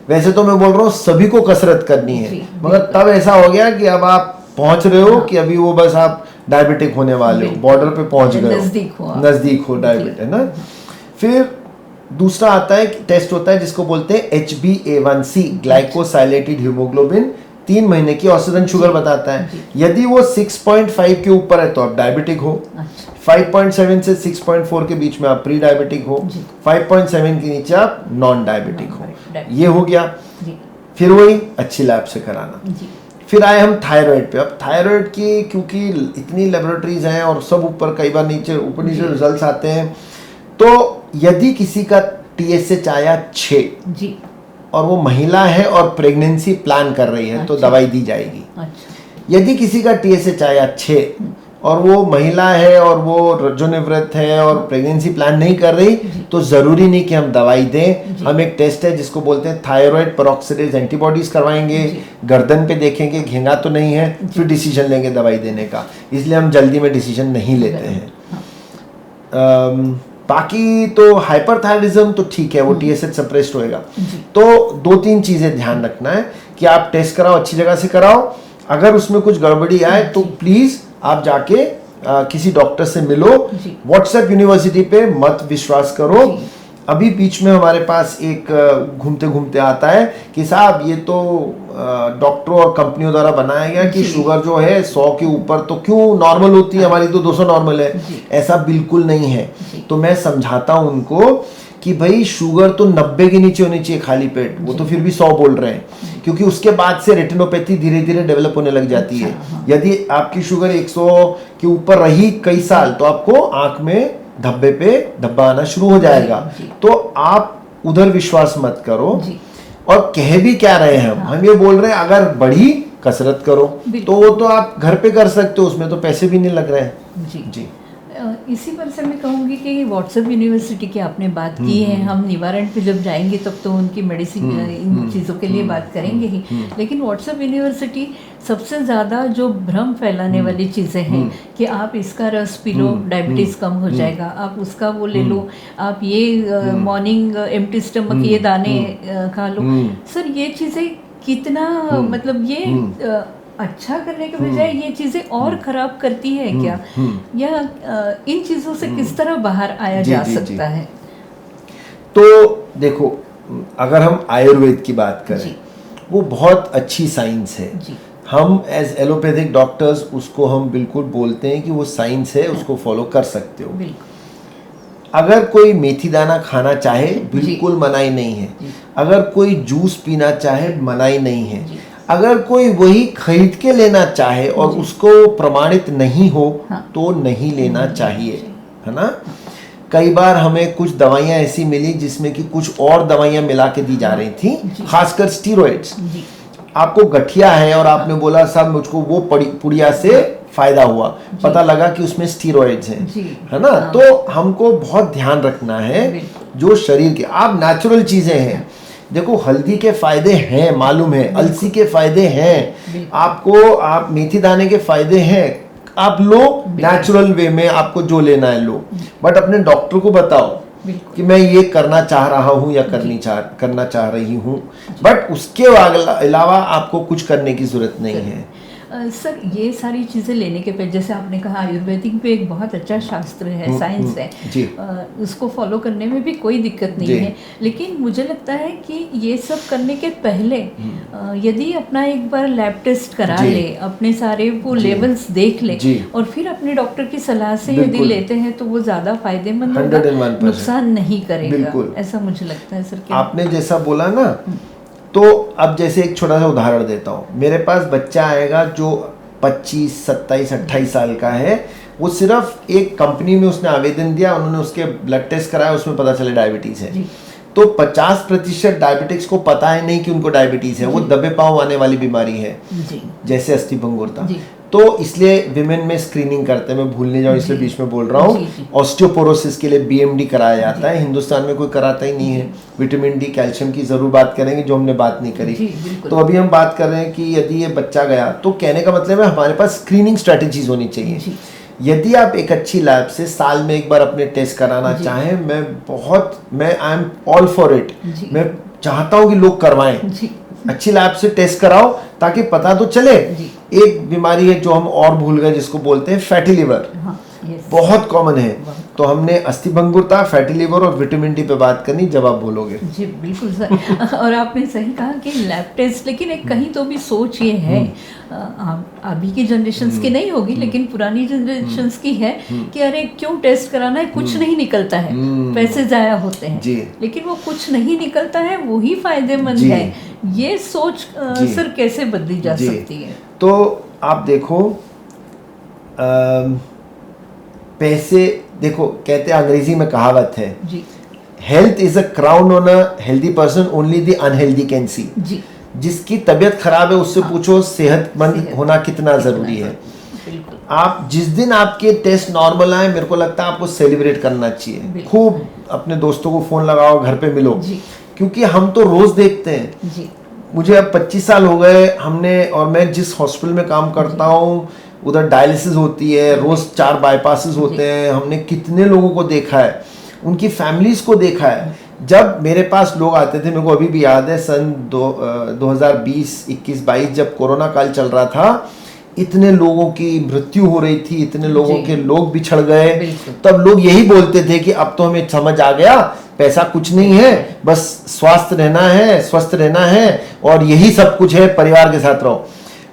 वैसे तो मैं बोल रहा हूँ सभी को कसरत करनी है, मगर तब ऐसा हो गया कि अब आप पहुंच रहे हो कि अभी वो बस आप डायबिटिक होने वाले हो, बॉर्डर पे पहुंच गए हो, नजदीक हो डायबिटिक, है ना। फिर दूसरा आता है टेस्ट होता है जिसको बोलते हैं HbA1c, ग्लाइकोसाइलेटेड हीमोग्लोबिन। 3 महीने की औसतन शुगर बताता है। यदि वो 6.5 के ऊपर है तो आप डायबिटिक हो। 5.7 से 6.4 के बीच में आप प्री डायबिटिक हो। 5.7 के नीचे आप नॉन डायबिटिक हो। ये हो गया। फिर वही अच्छी लैब से कराना। फिर आए हम थायराइड पे। अब थायराइड की क्योंकि इतनी लेबोरेटरीज हैं और सब ऊपर कई बार नीचे ऊपर नीचे रिजल्ट्स आते हैं, तो यदि किसी का TSH आया 6 और वो महिला है और प्रेगनेंसी प्लान कर रही है तो दवाई दी जाएगी। यदि किसी का TSH आया 6 और वो महिला है और वो रजोनिवृत्त है और प्रेगनेंसी प्लान नहीं कर रही तो जरूरी नहीं कि हम दवाई दें। हम एक टेस्ट है जिसको बोलते हैं थायराइड पेरोक्सिडेज एंटीबॉडीज करवाएंगे, गर्दन पे देखेंगे घेंगा तो नहीं है, फिर डिसीजन लेंगे दवाई देने का। इसलिए हम जल्दी में डिसीजन नहीं लेते हैं। बाकी तो हाइपरथायरिज्म तो ठीक है, वो TSH सप्रेस्ड होएगा। तो 2-3 चीजें ध्यान रखना है कि आप टेस्ट कराओ, अच्छी जगह से कराओ। अगर उसमें कुछ गड़बड़ी आए तो प्लीज आप जाके किसी डॉक्टर से मिलो। व्हाट्सएप यूनिवर्सिटी पे मत विश्वास करो। अभी बीच में हमारे पास एक घूमते घूमते आता है कि साहब ये तो डॉक्टरों और कंपनियों द्वारा बनाया गया कि शुगर जो है 100 के ऊपर तो क्यों नॉर्मल होती है, हमारी तो 200 नॉर्मल है। ऐसा बिल्कुल नहीं है। तो मैं समझाता हूं उनको कि भाई शुगर तो 90 के नीचे होनी चाहिए खाली पेट, वो तो फिर भी 100 बोल रहे हैं, क्योंकि उसके बाद से रेटिनोपैथी धीरे धीरे डेवलप होने लग जाती है। यदि आपकी शुगर 100 के ऊपर रही कई साल तो आपको आंख में धब्बे पे धब्बा आना शुरू हो जाएगा। तो आप उधर विश्वास मत करो। और कह भी क्या रहे हैं हम ये बोल रहे हैं अगर बढ़ी कसरत करो, तो वो तो आप घर पे कर सकते हो, उसमें तो पैसे भी नहीं लग रहे हैं। जी इसी पर से मैं कहूँगी कि व्हाट्सएप यूनिवर्सिटी की आपने बात की है, हम निवारण पे जब जाएंगे तब तो उनकी मेडिसिन इन चीज़ों के लिए बात करेंगे ही। लेकिन व्हाट्सएप यूनिवर्सिटी सबसे ज़्यादा जो भ्रम फैलाने वाली चीज़ें हैं कि आप इसका रस पी लो डायबिटीज़ कम हो जाएगा, आप उसका वो ले लो, आप ये मॉर्निंग एम्प्टी स्टमक ये दाने खा लो। सर ये चीज़ें कितना मतलब ये अच्छा करने के बजाय ये चीजें और खराब करती है क्या, या इन चीजों से किस तरह बाहर आया जा सकता है? तो देखो, अगर हम आयुर्वेद की बात करें वो बहुत अच्छी साइंस है। हम एज एलोपैथिक डॉक्टर्स उसको हम बिल्कुल बोलते हैं कि वो साइंस है, उसको फॉलो कर सकते हो। अगर कोई मेथी दाना खाना चाहे बिल्कुल मनाही नहीं है। अगर कोई जूस पीना चाहे मनाही नहीं है। अगर कोई वही खरीद के लेना चाहे और उसको प्रमाणित नहीं हो तो नहीं लेना चाहिए, है ना। कई बार हमें कुछ दवाइयां ऐसी मिली जिसमें कि कुछ और दवाइयां मिला के दी जा रही थी, खासकर स्टीरॉइड्स। आपको गठिया है और आपने बोला साहब मुझको वो पुड़िया से फायदा हुआ, पता लगा कि उसमें स्टीरॉइड्स हैं, है ना। तो हमको बहुत ध्यान रखना है जो शरीर के, आप नेचुरल चीजें हैं। देखो हल्दी के फायदे हैं, मालूम है, अलसी के फायदे हैं, आपको आप मेथी दाने के फायदे हैं, आप लो नेचुरल वे में, आपको जो लेना है लो। बट अपने डॉक्टर को बताओ कि मैं ये करना चाह रहा हूँ या करना चाह रही हूँ, बट उसके अलावा आपको कुछ करने की जरूरत नहीं है। सर ये सारी चीज़ें लेने के पहले जैसे आपने कहा आयुर्वेदिक भी एक बहुत अच्छा शास्त्र है, साइंस है जी। उसको फॉलो करने में भी कोई दिक्कत नहीं जी। है, लेकिन मुझे लगता है कि ये सब करने के पहले यदि अपना एक बार लैब टेस्ट करा जी। ले, अपने सारे वो जी। लेवल्स देख ले जी। और फिर अपने डॉक्टर की सलाह से यदि बिल्कुल। लेते हैं तो वो ज़्यादा फायदेमंद होगा, 101%। नुकसान नहीं करेगा। बिल्कुल। ऐसा मुझे लगता है सर। क्या आपने जैसा बोला ना, तो अब जैसे एक छोटा सा उदाहरण देता हूँ। मेरे पास बच्चा आएगा जो 25, 27, 28 साल का है, वो सिर्फ एक कंपनी में उसने आवेदन दिया, उन्होंने उसके ब्लड टेस्ट कराया, उसमें पता चला डायबिटीज़ है। तो 50% डायबिटिक्स को पता है नहीं कि उनको डायबिटीज़ है, वो दबे पाँव आने वाली बीमारी है जी। जैसे अस्थिभंगुरता। जी। तो इसलिए विमेन में स्क्रीनिंग करते हैं, मैं भूल नहीं जाऊँ इसलिए जी। बीच में बोल रहा हूँ। जी, जी। ऑस्टियोपोरोसिस के लिए बीएमडी कराया जाता है, हिंदुस्तान में कोई कराता ही नहीं है। विटामिन डी, कैल्शियम की जरूर बात करेंगे जो हमने बात नहीं करी। जी, बिल्कुल। तो अभी हम बात कर रहे हैं कि यदि ये बच्चा गया, तो कहने का मतलब है हमारे पास स्क्रीनिंग स्ट्रेटेजीज होनी चाहिए। जी। यदि आप एक अच्छी लैब से साल में एक बार अपने टेस्ट कराना चाहें, मैं I am all for it. जी। मैं चाहता हूँ कि लोग करवाएं, जी। अच्छी लैब से टेस्ट कराओ ताकि पता तो चले। जी। एक बीमारी है जो हम और भूल गए, जिसको बोलते हैं फैटी लिवर। हाँ, यस। बहुत कॉमन है। तो हमने अस्थिभंगुरता, फैटी लिवर और विटामिन डी पे बात करनी, जब आप बोलोगे। जी बिल्कुल सर। और आपने सही कहा कि लैब टेस्ट, लेकिन एक कहीं तो भी सोच ये है, अभी की जनरेशन्स की नहीं होगी लेकिन पुरानी जनरेशन्स की है कि अरे क्यों टेस्ट कराना है, कुछ नहीं निकलता है, पैसे जाया होते हैं। जी। लेकिन वो कुछ नहीं निकलता है वही फायदेमंद जी। है। ये सोच जी। सर कैसे बदली जा जी। सकती है? तो आप देखो, पैसे देखो, कहते हैं अंग्रेजी में कहावत है, जी। Health is a crown on a healthy person, only the unhealthy can see. जी। जिसकी तबीयत खराब है उससे पूछो सेहतमंद सेहत होना कितना जरूरी है। बिल्कुल। आप जिस दिन आपके टेस्ट नॉर्मल आए, मेरे को लगता है आपको सेलिब्रेट करना चाहिए। खूब अपने दोस्तों को फोन लगाओ, घर पे मिलो, क्योंकि हम तो रोज देखते हैं। जी। मुझे अब 25 साल हो गए, हमने, और मैं जिस हॉस्पिटल में काम करता हूँ उधर डायलिसिस होती है, रोज 4 बाईपासेस होते हैं। हमने कितने लोगों को देखा है, उनकी फैमिलीज को देखा है। जब मेरे पास लोग आते थे, मेरे को अभी भी याद है, सन 2020, 21, 22 जब कोरोना काल चल रहा था, इतने लोगों की मृत्यु हो रही थी, इतने लोगों के लोग बिछड़ गए। तब लोग यही बोलते थे कि अब तो हमें समझ आ गया, पैसा कुछ नहीं है, बस स्वास्थ्य रहना है, स्वस्थ रहना है, और यही सब कुछ है, परिवार के साथ रहो।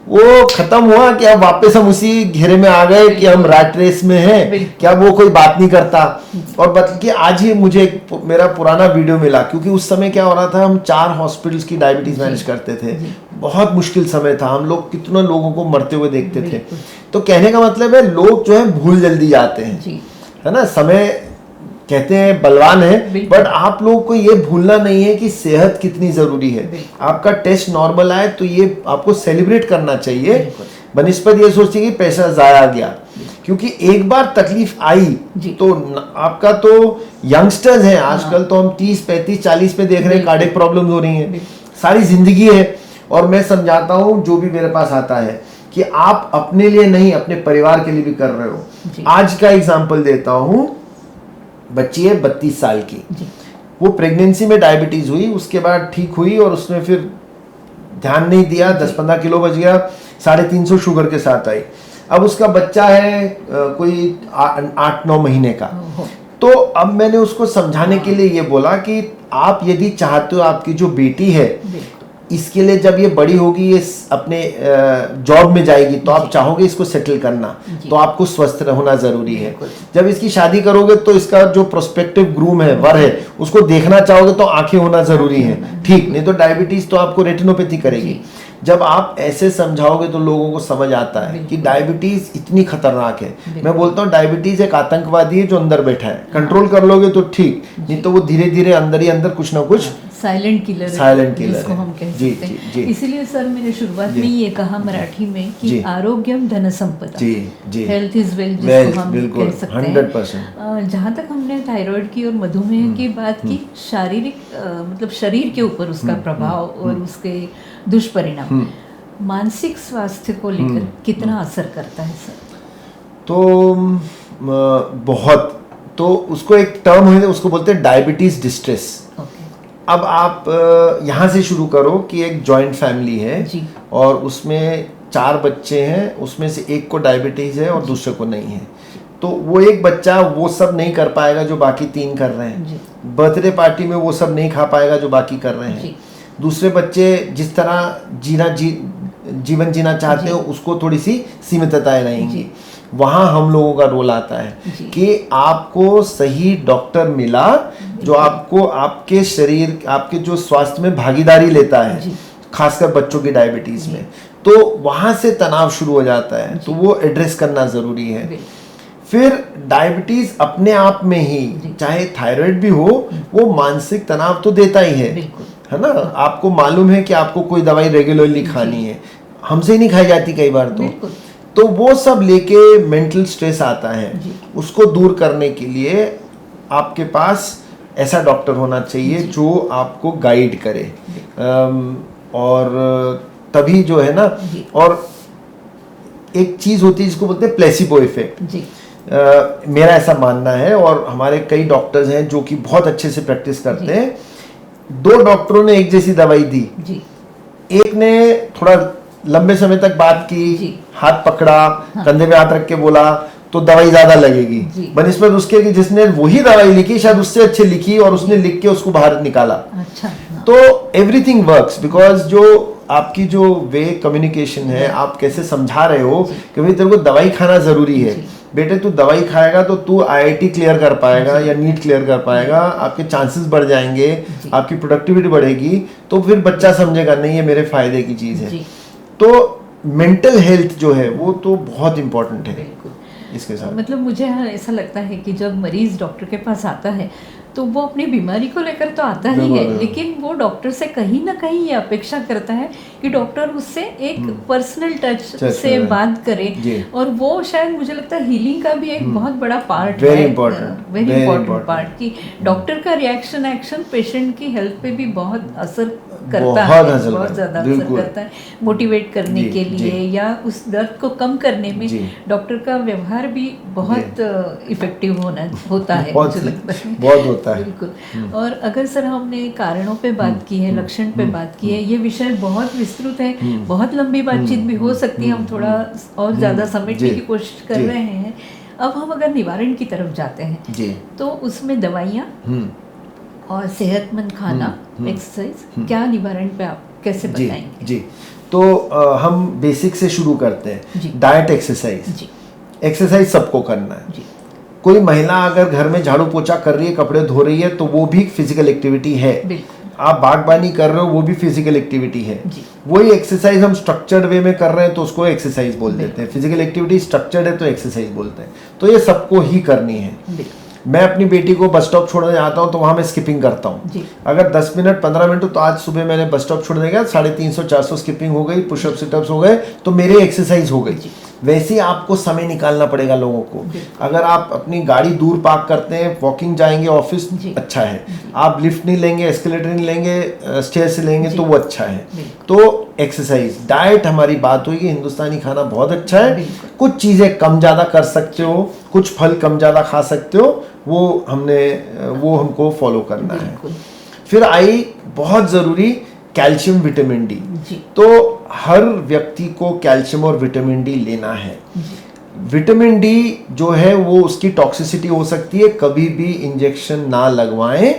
वो खत्म हुआ कि अब वापस हम उसी घेरे में आ गए कि हम रैट रेस में हैं। क्या वो कोई बात नहीं करता? और बल्कि आज ही मुझे मेरा पुराना वीडियो मिला, क्योंकि उस समय क्या हो रहा था, हम 4 हॉस्पिटल्स की डायबिटीज मैनेज करते थे। बहुत मुश्किल समय था, हम लोग कितना लोगों को मरते हुए देखते थे। तो कहने का मतलब है, लोग जो है भूल जल्दी जाते हैं, है ना। समय कहते हैं बलवान है, बट आप लोगों को ये भूलना नहीं है कि सेहत कितनी जरूरी है। आपका टेस्ट नॉर्मल आए तो ये आपको सेलिब्रेट करना चाहिए, बनिस्पत ये सोचती कि पैसा जाया गया। क्योंकि एक बार तकलीफ आई तो आपका तो यंगस्टर्स हैं आजकल, तो हम 30, 35, 40 पे देख रहे हैं कार्डियक प्रॉब्लम्स हो रही हैं, सारी जिंदगी है। और मैं समझाता हूँ जो भी मेरे पास आता है कि आप अपने लिए नहीं, अपने परिवार के लिए भी कर रहे हो। आज का एग्जाम्पल देता हूँ, बच्ची है 32 साल की, वो प्रेगनेंसी में डायबिटीज हुई, उसके बाद ठीक हुई, और उसने फिर ध्यान नहीं दिया, 10-15 किलो बच गया, 350 शुगर के साथ आई। अब उसका बच्चा है कोई 8-9 महीने का। तो अब मैंने उसको समझाने के लिए ये बोला कि आप यदि चाहते हो आपकी जो बेटी है, इसके लिए जब ये बड़ी होगी, ये अपने जॉब में जाएगी, तो आप चाहोगे इसको सेटल करना, तो आपको स्वस्थ होना जरूरी है। जब इसकी शादी करोगे तो इसका जो प्रोस्पेक्टिव ग्रूम है, वर है, उसको देखना चाहोगे तो आंखें होना जरूरी है, ठीक, नहीं तो डायबिटीज तो आपको रेटिनोपैथी करेगी। जब आप ऐसे समझाओगे तो लोगों को समझ आता है कि डायबिटीज इतनी खतरनाक है। मैं बोलता हूँ डायबिटीज एक आतंकवादी है जो अंदर बैठा है, कंट्रोल कर लोगे तो ठीक, नहीं तो वो धीरे धीरे अंदर ही अंदर कुछ ना कुछ साइलेंट किलर जिसको हम कह सकते हैं। इसीलिए सर मैंने शुरुआत में ये कहा मराठी में कि आरोग्यम धन संपदा, हेल्थ इज वेल्थ, जिसको हम कह सकते हैं 100%। जहाँ तक हमने थायराइड की और मधुमेह की बात की, शारीरिक मतलब शरीर के ऊपर उसका प्रभाव और उसके दुष्परिणाम, मानसिक स्वास्थ्य को लेकर कितना असर करता है सर? तो बहुत, तो उसको एक टर्म है, उसको बोलते हैं डायबिटीज डिस्ट्रेस। अब आप यहाँ से शुरू करो कि एक जॉइंट फैमिली है और उसमें 4 बच्चे हैं, उसमें से एक को डायबिटीज है और दूसरे को नहीं है, तो वो एक बच्चा वो सब नहीं कर पाएगा जो बाकी 3 कर रहे हैं। बर्थडे पार्टी में वो सब नहीं खा पाएगा जो बाकी कर रहे हैं। दूसरे बच्चे जिस तरह जीवन जीना चाहते हैं उसको थोड़ी सी सीमितताएं रहेंगी। वहाँ हम लोगों का रोल आता है कि आपको सही डॉक्टर मिला जो आपको आपके शरीर, आपके जो स्वास्थ्य में भागीदारी लेता है, खासकर बच्चों की डायबिटीज में, तो वहाँ से तनाव शुरू हो जाता है, तो वो एड्रेस करना जरूरी है। फिर डायबिटीज अपने आप में ही, चाहे थायराइड भी हो, वो मानसिक तनाव तो देता ही है ना। आपको मालूम है कि आपको कोई दवाई रेगुलरली खानी है, हमसे ही नहीं खाई जाती कई बार, तो वो सब लेके मेंटल स्ट्रेस आता है। उसको दूर करने के लिए आपके पास ऐसा डॉक्टर होना चाहिए जो आपको गाइड करे, और तभी जो है ना, और एक चीज होती है जिसको बोलते हैं प्लेसिबो इफेक्ट। मेरा ऐसा मानना है, और हमारे कई डॉक्टर्स हैं जो कि बहुत अच्छे से प्रैक्टिस करते हैं। 2 डॉक्टरों ने एक जैसी दवाई दी, एक ने थोड़ा लंबे समय तक बात की, हाथ पकड़ा, कंधे पे हाथ रख के बोला, तो दवाई ज्यादा लगेगी बनस्पत उसके कि जिसने वही दवाई लिखी शायद उससे अच्छी लिखी और उसने लिख के उसको बाहर निकाला। अच्छा, तो एवरीथिंग वर्क्स बिकॉज जो आपकी जो वे कम्युनिकेशन है, आप कैसे समझा रहे हो कि भाई तेरे को दवाई खाना जरूरी है, बेटे तू दवाई खाएगा तो तू आईआईटी क्लियर कर पाएगा या नीट क्लियर कर पाएगा, आपके चांसेस बढ़ जाएंगे, आपकी प्रोडक्टिविटी बढ़ेगी, तो फिर बच्चा समझेगा नहीं ये मेरे फायदे की चीज है। तो मेंटल हेल्थ जो है वो तो बहुत इंपॉर्टेंट है इसके साथ। मतलब मुझे ऐसा लगता है कि जब मरीज डॉक्टर के पास आता है तो वो अपनी बीमारी को लेकर तो आता ही है, लेकिन वो डॉक्टर से कहीं ना कहीं ये अपेक्षा करता है कि डॉक्टर उससे एक पर्सनल टच से बात करे, और वो शायद मुझे लगता है हीलिंग का भी एक बहुत बड़ा पार्ट है, वेरी इंपॉर्टेंट पार्ट, कि डॉक्टर का रिएक्शन एक्शन पेशेंट की हेल्थ पे भी बहुत असर करता है, बहुत ज्यादा असर करता है, मोटिवेट करने के लिए या उस दर्द को कम करने में डॉक्टर का व्यवहार भी बहुत इफेक्टिव होता है, मुझे लगता है बहुत होता है। बिल्कुल। और अगर सर हमने कारणों पे बात की है, लक्षण पे बात की है, ये विषय बहुत विस्तृत है, बहुत लंबी बातचीत भी हो सकती है, हम थोड़ा और ज्यादा समेटने की कोशिश कर रहे हैं। अब हम अगर निवारण की तरफ जाते हैं तो उसमें दवाइयाँ और सेहतमंद खाना, एक्सरसाइज, क्या निवारण पे आप कैसे बताएंगे? जी, तो हम बेसिक से शुरू करते हैं। डाइट, एक्सरसाइज सबको करना है। कोई महिला अगर घर में झाड़ू पोछा कर रही है, कपड़े धो रही है, तो वो भी फिजिकल एक्टिविटी है। आप बागबानी कर रहे हो, वो भी फिजिकल एक्टिविटी है। वही एक्सरसाइज हम स्ट्रक्चर्ड वे में कर रहे हैं तो उसको एक्सरसाइज बोल देते हैं। फिजिकल एक्टिविटी स्ट्रक्चर्ड है तो एक्सरसाइज बोलते हैं। तो ये सबको ही करनी है। मैं अपनी बेटी को बस स्टॉप छोड़ने जाता हूँ तो वहां मैं स्किपिंग करता हूँ। अगर 10 मिनट 15 मिनट, तो आज सुबह मैंने बस स्टॉप छोड़ने गया, 350-400 स्किपिंग हो गई, पुशअप सिटअप्स हो गए, तो मेरी एक्सरसाइज हो गई। वैसे ही आपको समय निकालना पड़ेगा लोगों को। अगर आप अपनी गाड़ी दूर पार्क करते हैं, वॉकिंग जाएंगे ऑफिस, अच्छा है। आप लिफ्ट नहीं लेंगे, एस्केलेटर नहीं लेंगे, स्टेयर से लेंगे, तो वो अच्छा है। तो एक्सरसाइज, डाइट हमारी बात हुई कि हिंदुस्तानी खाना बहुत अच्छा है। कुछ चीजें कम ज्यादा कर सकते हो, कुछ फल कम ज्यादा खा सकते हो, वो हमको फॉलो करना है। फिर आई बहुत जरूरी कैल्शियम, विटामिन डी। तो हर व्यक्ति को कैल्शियम और विटामिन डी लेना है। विटामिन डी जो है वो उसकी टॉक्सिसिटी हो सकती है, कभी भी इंजेक्शन ना लगवाएं।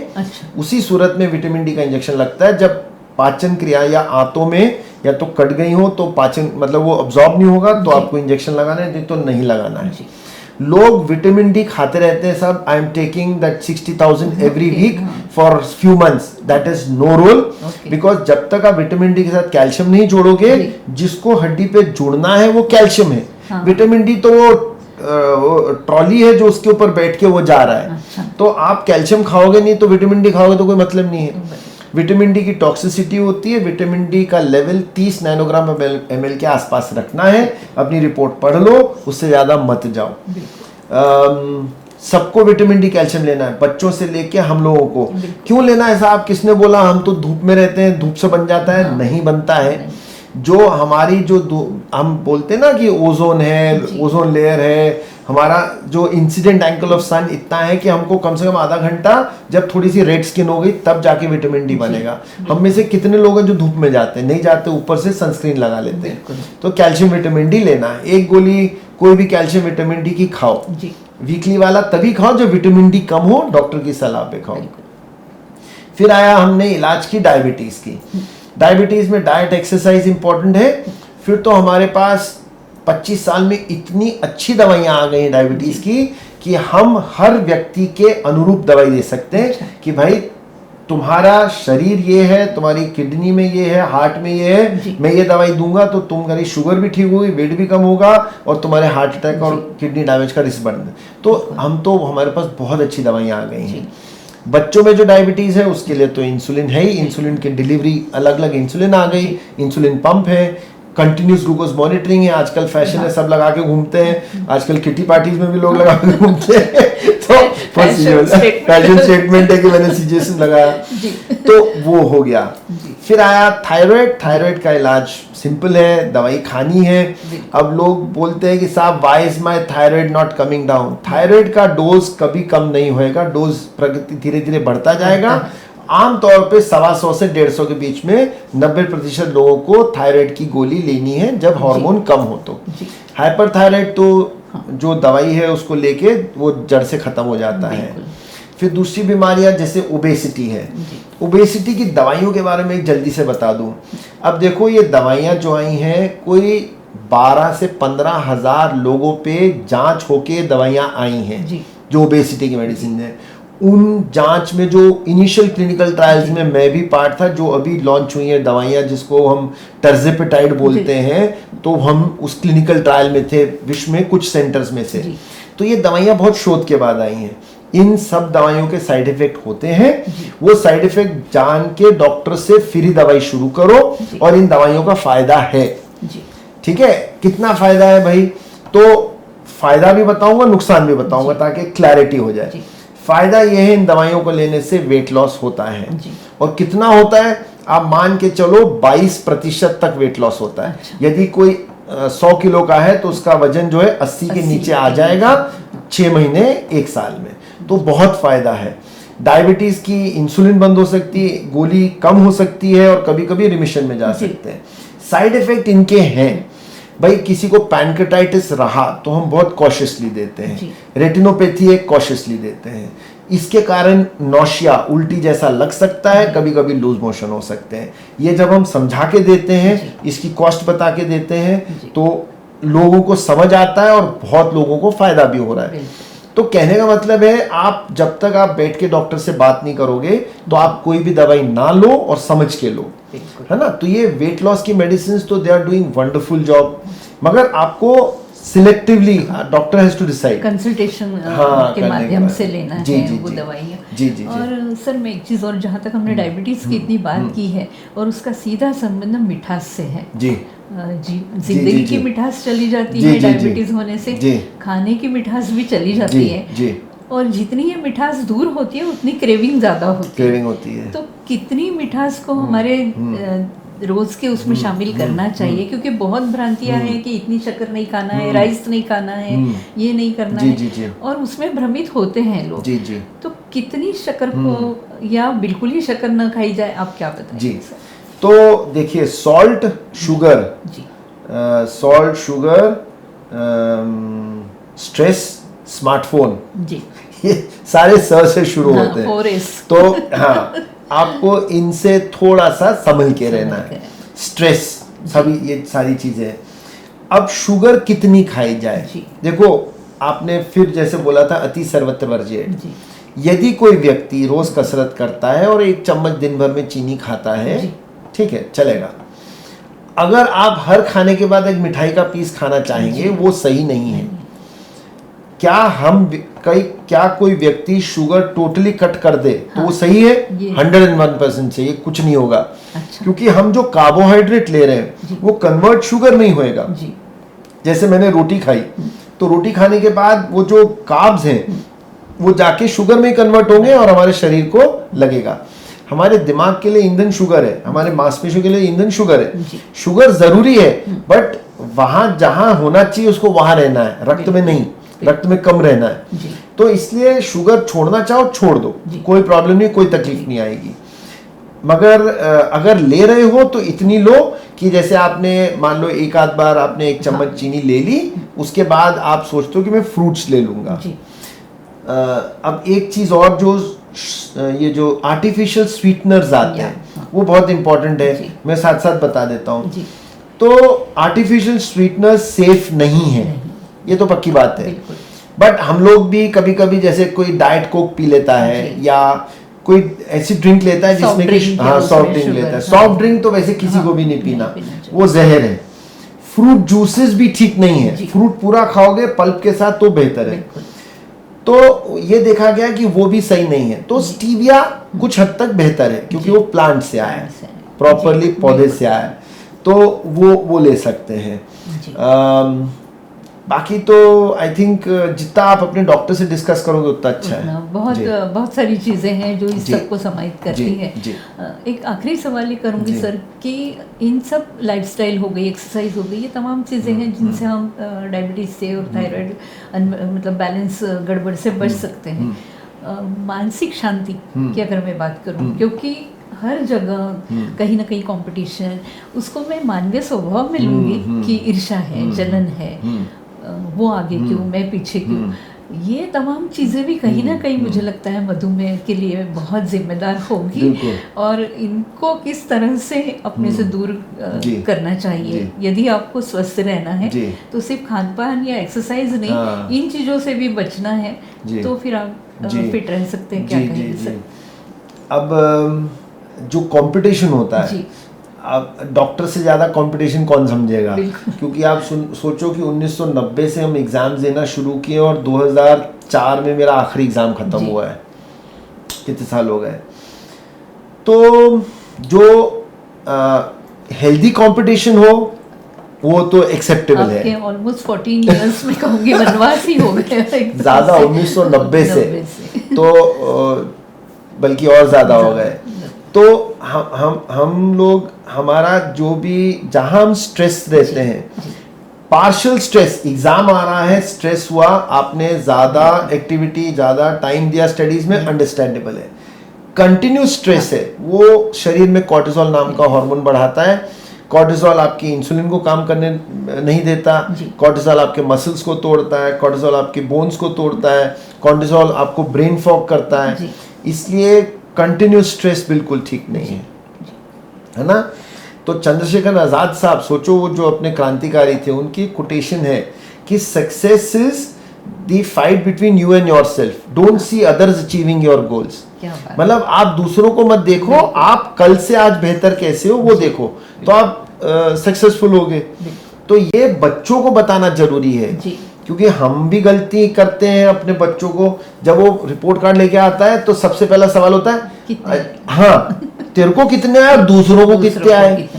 उसी सूरत में विटामिन डी का इंजेक्शन लगता है जब पाचन क्रिया या आंतों में या तो कट गई हो, तो पाचन मतलब वो अब्सॉर्ब नहीं होगा, तो आपको इंजेक्शन लगाना है, नहीं तो नहीं लगाना है। लोग विटामिन डी खाते रहते हैं सब। I am taking that 60,000 every week for few months, that is no role, because जब तक आप विटामिन डी के साथ कैल्शियम नहीं जोड़ोगे, जिसको हड्डी पे जुड़ना है वो कैल्शियम है। विटामिन डी तो वो ट्रॉली है जो उसके ऊपर बैठ के वो जा रहा है। तो आप कैल्शियम खाओगे नहीं तो विटामिन डी खाओगे तो कोई मतलब नहीं है। विटामिन डी की टॉक्सिसिटी होती है। विटामिन डी का लेवल 30 नैनोग्राम ml के आसपास रखना है। अपनी रिपोर्ट पढ़ लो, उससे ज्यादा मत जाओ। सबको विटामिन डी कैल्शियम लेना है, बच्चों से लेके हम लोगों को। क्यों लेना है साहब? किसने बोला? हम तो धूप में रहते हैं, धूप से बन जाता है। नहीं बनता है। जो हमारी जो हम बोलते हैं ना कि ओजोन है, ओजोन लेयर है, हमारा जो इंसिडेंट एंगल ऑफ सन इतना है कि हमको कम से कम आधा घंटा, जब थोड़ी सी रेड स्किन हो गई तब जाके विटामिन डी बनेगा। हम में से कितने लोग हैं जो धूप में जाते हैं, नहीं जाते, ऊपर से सनस्क्रीन लगा लेते हैं। तो कैल्शियम विटामिन डी लेना है, एक गोली कोई भी कैल्शियम विटामिन डी की खाओ, वीकली वाला तभी खाओ जब विटामिन डी कम हो, डॉक्टर की सलाह पे खाओ। फिर आया हमने इलाज की डायबिटीज की। डायबिटीज में डाइट एक्सरसाइज इंपॉर्टेंट है। फिर तो हमारे पास 25 साल में इतनी अच्छी दवाइयां आ गई हैं डायबिटीज की कि हम हर व्यक्ति के अनुरूप दवाई दे सकते हैं कि भाई तुम्हारा शरीर ये है, तुम्हारी किडनी में ये है, हार्ट में ये है, मैं ये दवाई दूंगा तो तुम्हारी शुगर भी ठीक होगी, वेट भी कम होगा और तुम्हारे हार्ट अटैक और किडनी डैमेज का रिस्क बढ़। तो हमारे पास बहुत अच्छी दवाइयां आ गई हैं। बच्चों में जो डायबिटीज है उसके लिए तो इंसुलिन है ही, इंसुलिन की डिलीवरी अलग अलग इंसुलिन आ गई, इंसुलिन पंप है, कंटिन्यूस ग्लूकोज मॉनिटरिंग है, आजकल फैशन है, सब लगा के घूमते हैं, आजकल किटी पार्टीज में भी लोग लगा के घूमते हैं। तो फैशन स्टेटमेंट है कि मैंने सीजेशन लगाया, तो वो हो गया। फिर आया थायराइड। थायराइड का इलाज सिंपल है, दवाई खानी है। अब लोग बोलते हैं कि साहब why is my thyroid not coming down. Thyroid का डोज कभी कम नहीं होएगा, डोज प्रगति धीरे धीरे बढ़ता जाएगा। आमतौर पे 125 से 150 के बीच में 90% लोगों को थायराइड की गोली लेनी है जब हार्मोन कम हो। तो हाइपरथायराइड तो जो दवाई है उसको लेके वो जड़ से खत्म हो जाता है। फिर दूसरी बीमारियां जैसे ओबेसिटी है। ओबेसिटी की दवाइयों के बारे में एक जल्दी से बता दूं। अब देखो ये दवाइयां जो आई हैं, कोई 12 से 15 हजार लोगों पे जांच होके दवाइयां आई हैं जो ओबेसिटी की मेडिसिन है। उन जांच में जो इनिशियल क्लिनिकल ट्रायल्स में मैं भी पार्ट था, जो अभी लॉन्च हुई है दवाइयां जिसको हम टर्जेपेटाइड बोलते हैं, तो हम उस क्लिनिकल ट्रायल में थे विश्व में कुछ सेंटर्स में से। तो ये दवाइयां बहुत शोध के बाद आई हैं। इन सब दवाइयों के साइड इफेक्ट होते हैं, वो साइड इफेक्ट जान के डॉक्टर से फिर ही दवाई शुरू करो, और इन दवाइयों का फायदा है। ठीक है, कितना फायदा है भाई, तो फायदा भी बताऊंगा, नुकसान भी बताऊंगा ताकि क्लैरिटी हो जाए। फायदा यह है इन दवाइयों को लेने से वेट लॉस होता है, और कितना होता है आप मान के चलो 22% तक वेट लॉस होता है। यदि कोई 100 किलो का है तो उसका वजन जो है 80 के नीचे आ जाएगा 6 महीने 1 साल में। तो बहुत फायदा है। डायबिटीज की इंसुलिन बंद हो सकती है, गोली कम हो सकती है, और कभी कभी रिमिशन में जा सकते हैं। साइड इफेक्ट इनके हैं भाई, किसी को पैनक्रेटाइटिस रहा तो हम बहुत कॉशियसली देते हैं, रेटिनोपैथी एक कॉशियसली देते हैं। इसके कारण नौशिया उल्टी जैसा लग सकता है, कभी कभी लूज मोशन हो सकते हैं। ये जब हम समझा के देते हैं, इसकी कॉस्ट बता के देते हैं, तो लोगों को समझ आता है और बहुत लोगों को फायदा भी हो रहा है। तो कहने का मतलब है, आप जब तक आप बैठ के डॉक्टर से बात नहीं करोगे तो आप कोई भी दवाई ना लो और समझ के लो, है ना। तो ये वेट लॉस की मेडिसिन तो they are doing wonderful job, मगर आपको selectively doctor has to decide, consultation के माध्यम से लेना है वो दवाइयाँ। और सर मैं एक चीज़ और, जहाँ तक हमने डायबिटीज़ की इतनी बात की है और उसका सीधा संबंध मिठास से है। जिंदगी की मिठास चली जाती है डायबिटीज होने से, खाने की मिठास भी चली जाती है, और जितनी ये मिठास दूर होती है उतनी क्रेविंग ज्यादा होती है। तो कितनी मिठास को हमारे रोज के उसमें शामिल करना चाहिए, क्योंकि बहुत भ्रांतियां हैं कि इतनी शक्कर नहीं खाना है, राइस नहीं खाना है, ये नहीं करना है, और उसमें भ्रमित होते हैं लोग। तो कितनी शक्कर को, या बिल्कुल ही शक्कर न खाई जाए, आप क्या बताएंगे? तो देखिए, सॉल्ट शुगर, स्ट्रेस, स्मार्टफोन, ये सारे स से शुरू होते हैं। तो हाँ, आपको इनसे थोड़ा सा संभल के रहना है। स्ट्रेस, सभी ये सारी चीजें। अब शुगर कितनी खाई जाए? देखो, आपने फिर जैसे बोला था अति सर्वत्र वर्ज्य। यदि कोई व्यक्ति रोज कसरत करता है और 1 चम्मच दिन भर में चीनी खाता है, ठीक है, चलेगा। अगर आप हर खाने के बाद एक मिठाई का पीस खाना चाहेंगे, वो सही नहीं है। क्या कोई व्यक्ति शुगर टोटली कट कर दे तो वो सही है? 101% चाहिए, कुछ नहीं होगा। क्योंकि हम जो कार्बोहाइड्रेट ले रहे हैं वो कन्वर्ट शुगर में ही होएगा। जैसे मैंने रोटी खाई, तो रोटी खाने के बाद वो जो कार्ब्स हैं वो जाके शुगर में ही कन्वर्ट होंगे और हमारे शरीर को लगेगा। हमारे दिमाग के लिए ईंधन शुगर है, हमारे मांसपेशियों के लिए ईंधन शुगर है। शुगर जरूरी है, बट वहां जहां होना चाहिए उसको वहां रहना है, रक्त में नहीं। रक्त में कम रहना है। जी। तो इसलिए शुगर छोड़ना चाहो छोड़ दो, जी। कोई प्रॉब्लम नहीं, कोई तकलीफ नहीं आएगी। मगर अगर ले रहे हो तो इतनी लो कि जैसे आपने मान लो एक आध बार आपने 1 चम्मच चीनी ले ली, उसके बाद आप सोचते हो कि मैं फ्रूट्स ले लूंगा। जी। अब एक चीज और, जो ये जो आर्टिफिशियल स्वीटनर्स आते हैं हाँ। वो बहुत इंपॉर्टेंट जी। है, मैं साथ साथ बता देता हूँ। जी। तो आर्टिफिशियल स्वीटनर्स सेफ नहीं है, ये तो पक्की बात है। बिल्कुल। बट हम लोग भी कभी कभी जैसे कोई डाइट कोक पी लेता है जी। या कोई ऐसी ड्रिंक लेता है Soft जिसमें कि drink हाँ या सॉफ्ट उसमें ड्रिंक sugar, लेता है। हाँ। सॉफ्ट ड्रिंक तो वैसे किसी को भी नहीं पीना, नहीं पीना चाहिए। वो जहर है। फ्रूट जूसेस भी ठीक नहीं है, जी। फ्रूट पूरा खाओगे पल्प के साथ तो बेहतर है। बिल्कुल। तो ये देखा गया कि वो भी सही नहीं है। तो स्टीविया कुछ हद तक बेहतर है क्योंकि जी। वो प्लांट से आया प्लांट से है, आया। प्रॉपरली जी, पौधे बिल्कुल। से आया है, तो वो ले सकते हैं। जी। बाकी तो आई थिंक जितना आप अपने डॉक्टर से डिस्कस करोगे उतना अच्छा उतना है। बहुत जी। बहुत सारी चीज़ें हैं जो इस जी। सबको समाहित करती जी। है। जी। एक आखिरी सवाल ये करूँगी जी। सर कि इन सब लाइफस्टाइल हो गई, एक्सरसाइज हो गई, ये तमाम चीज़ें हैं जिनसे हम डायबिटीज़ से और थायराइड मतलब बैलेंस गड़बड़ से बच सकते हैं। मानसिक शांति की अगर मैं बात करूँ, क्योंकि हर जगह कहीं ना कहीं कंपटीशन, उसको मैं मानवीय स्वभाव में लूँगी कि ईर्ष्या है, जलन है, वो आगे क्यों, मैं पीछे क्यों, ये तमाम चीज़ें भी कहीं ना कहीं मुझे लगता है मधुमेह के लिए बहुत जिम्मेदार होगी। बिल्कुल। और इनको किस तरह से अपने से दूर जी। करना चाहिए। जी। यदि आपको स्वस्थ रहना है जी। तो सिर्फ खान पान या एक्सरसाइज नहीं, हाँ। इन चीज़ों से भी बचना है, जी। तो फिर आप जी। फिट रह सकते हैं। क्या जी, जी, कहेंगे जी। सर? अब जो कंपटीशन होता है, जी। अब डॉक्टर से ज़्यादा कंपटीशन कौन समझेगा? बिल्कुल। क्योंकि आप सोचो कि 1990 से हम एग्ज़ाम देना शुरू किए और 2004 में मेरा आखिरी एग्ज़ाम ख़त्म जी। हुआ है। कितने साल हो गए? तो जो हेल्दी कंपटीशन हो वो तो एक्सेप्टेबल है। आपके ऑलमोस्ट 14 इयर्स में कहूँगी वनवास ही हो गया एकदम ज़्यादा से। 1990 से 90 से। तो बल्कि और ज़्यादा हो गए। तो हम लोग, हमारा जो भी, जहाँ हम स्ट्रेस रहते हैं, पार्शियल स्ट्रेस, एग्जाम आ रहा है, स्ट्रेस हुआ, आपने ज़्यादा एक्टिविटी, ज़्यादा टाइम दिया स्टडीज़ में, अंडरस्टैंडेबल है। कंटिन्यूस स्ट्रेस है, वो शरीर में कॉर्टिसोल नाम का हार्मोन बढ़ाता है। कॉर्टिसोल आपकी इंसुलिन को काम करने नहीं देता, कॉर्टिसोल आपके मसल्स को तोड़ता है, कॉर्टिसोल आपके बोन्स को तोड़ता है, कॉर्टिसोल आपको ब्रेन फॉग करता है। इसलिए कंटिन्यूस स्ट्रेस बिल्कुल ठीक नहीं है ना? तो चंद्रशेखर आज़ाद साहब, सोचो वो जो अपने क्रांतिकारी थे, उनकी कोटेशन है कि success is the fight between you and yourself, don't see others achieving your goals. मतलब आप दूसरों को मत देखो, आप कल से आज बेहतर कैसे हो वो देखो, तो आप सक्सेसफुल होगे। तो ये बच्चों को बताना जरूरी है, क्योंकि हम भी गलती करते हैं अपने बच्चों को। जब वो रिपोर्ट कार्ड लेके आता है तो सबसे पहला सवाल होता है, हाँ तेरे को कितने आए और दूसरों को कितने आए।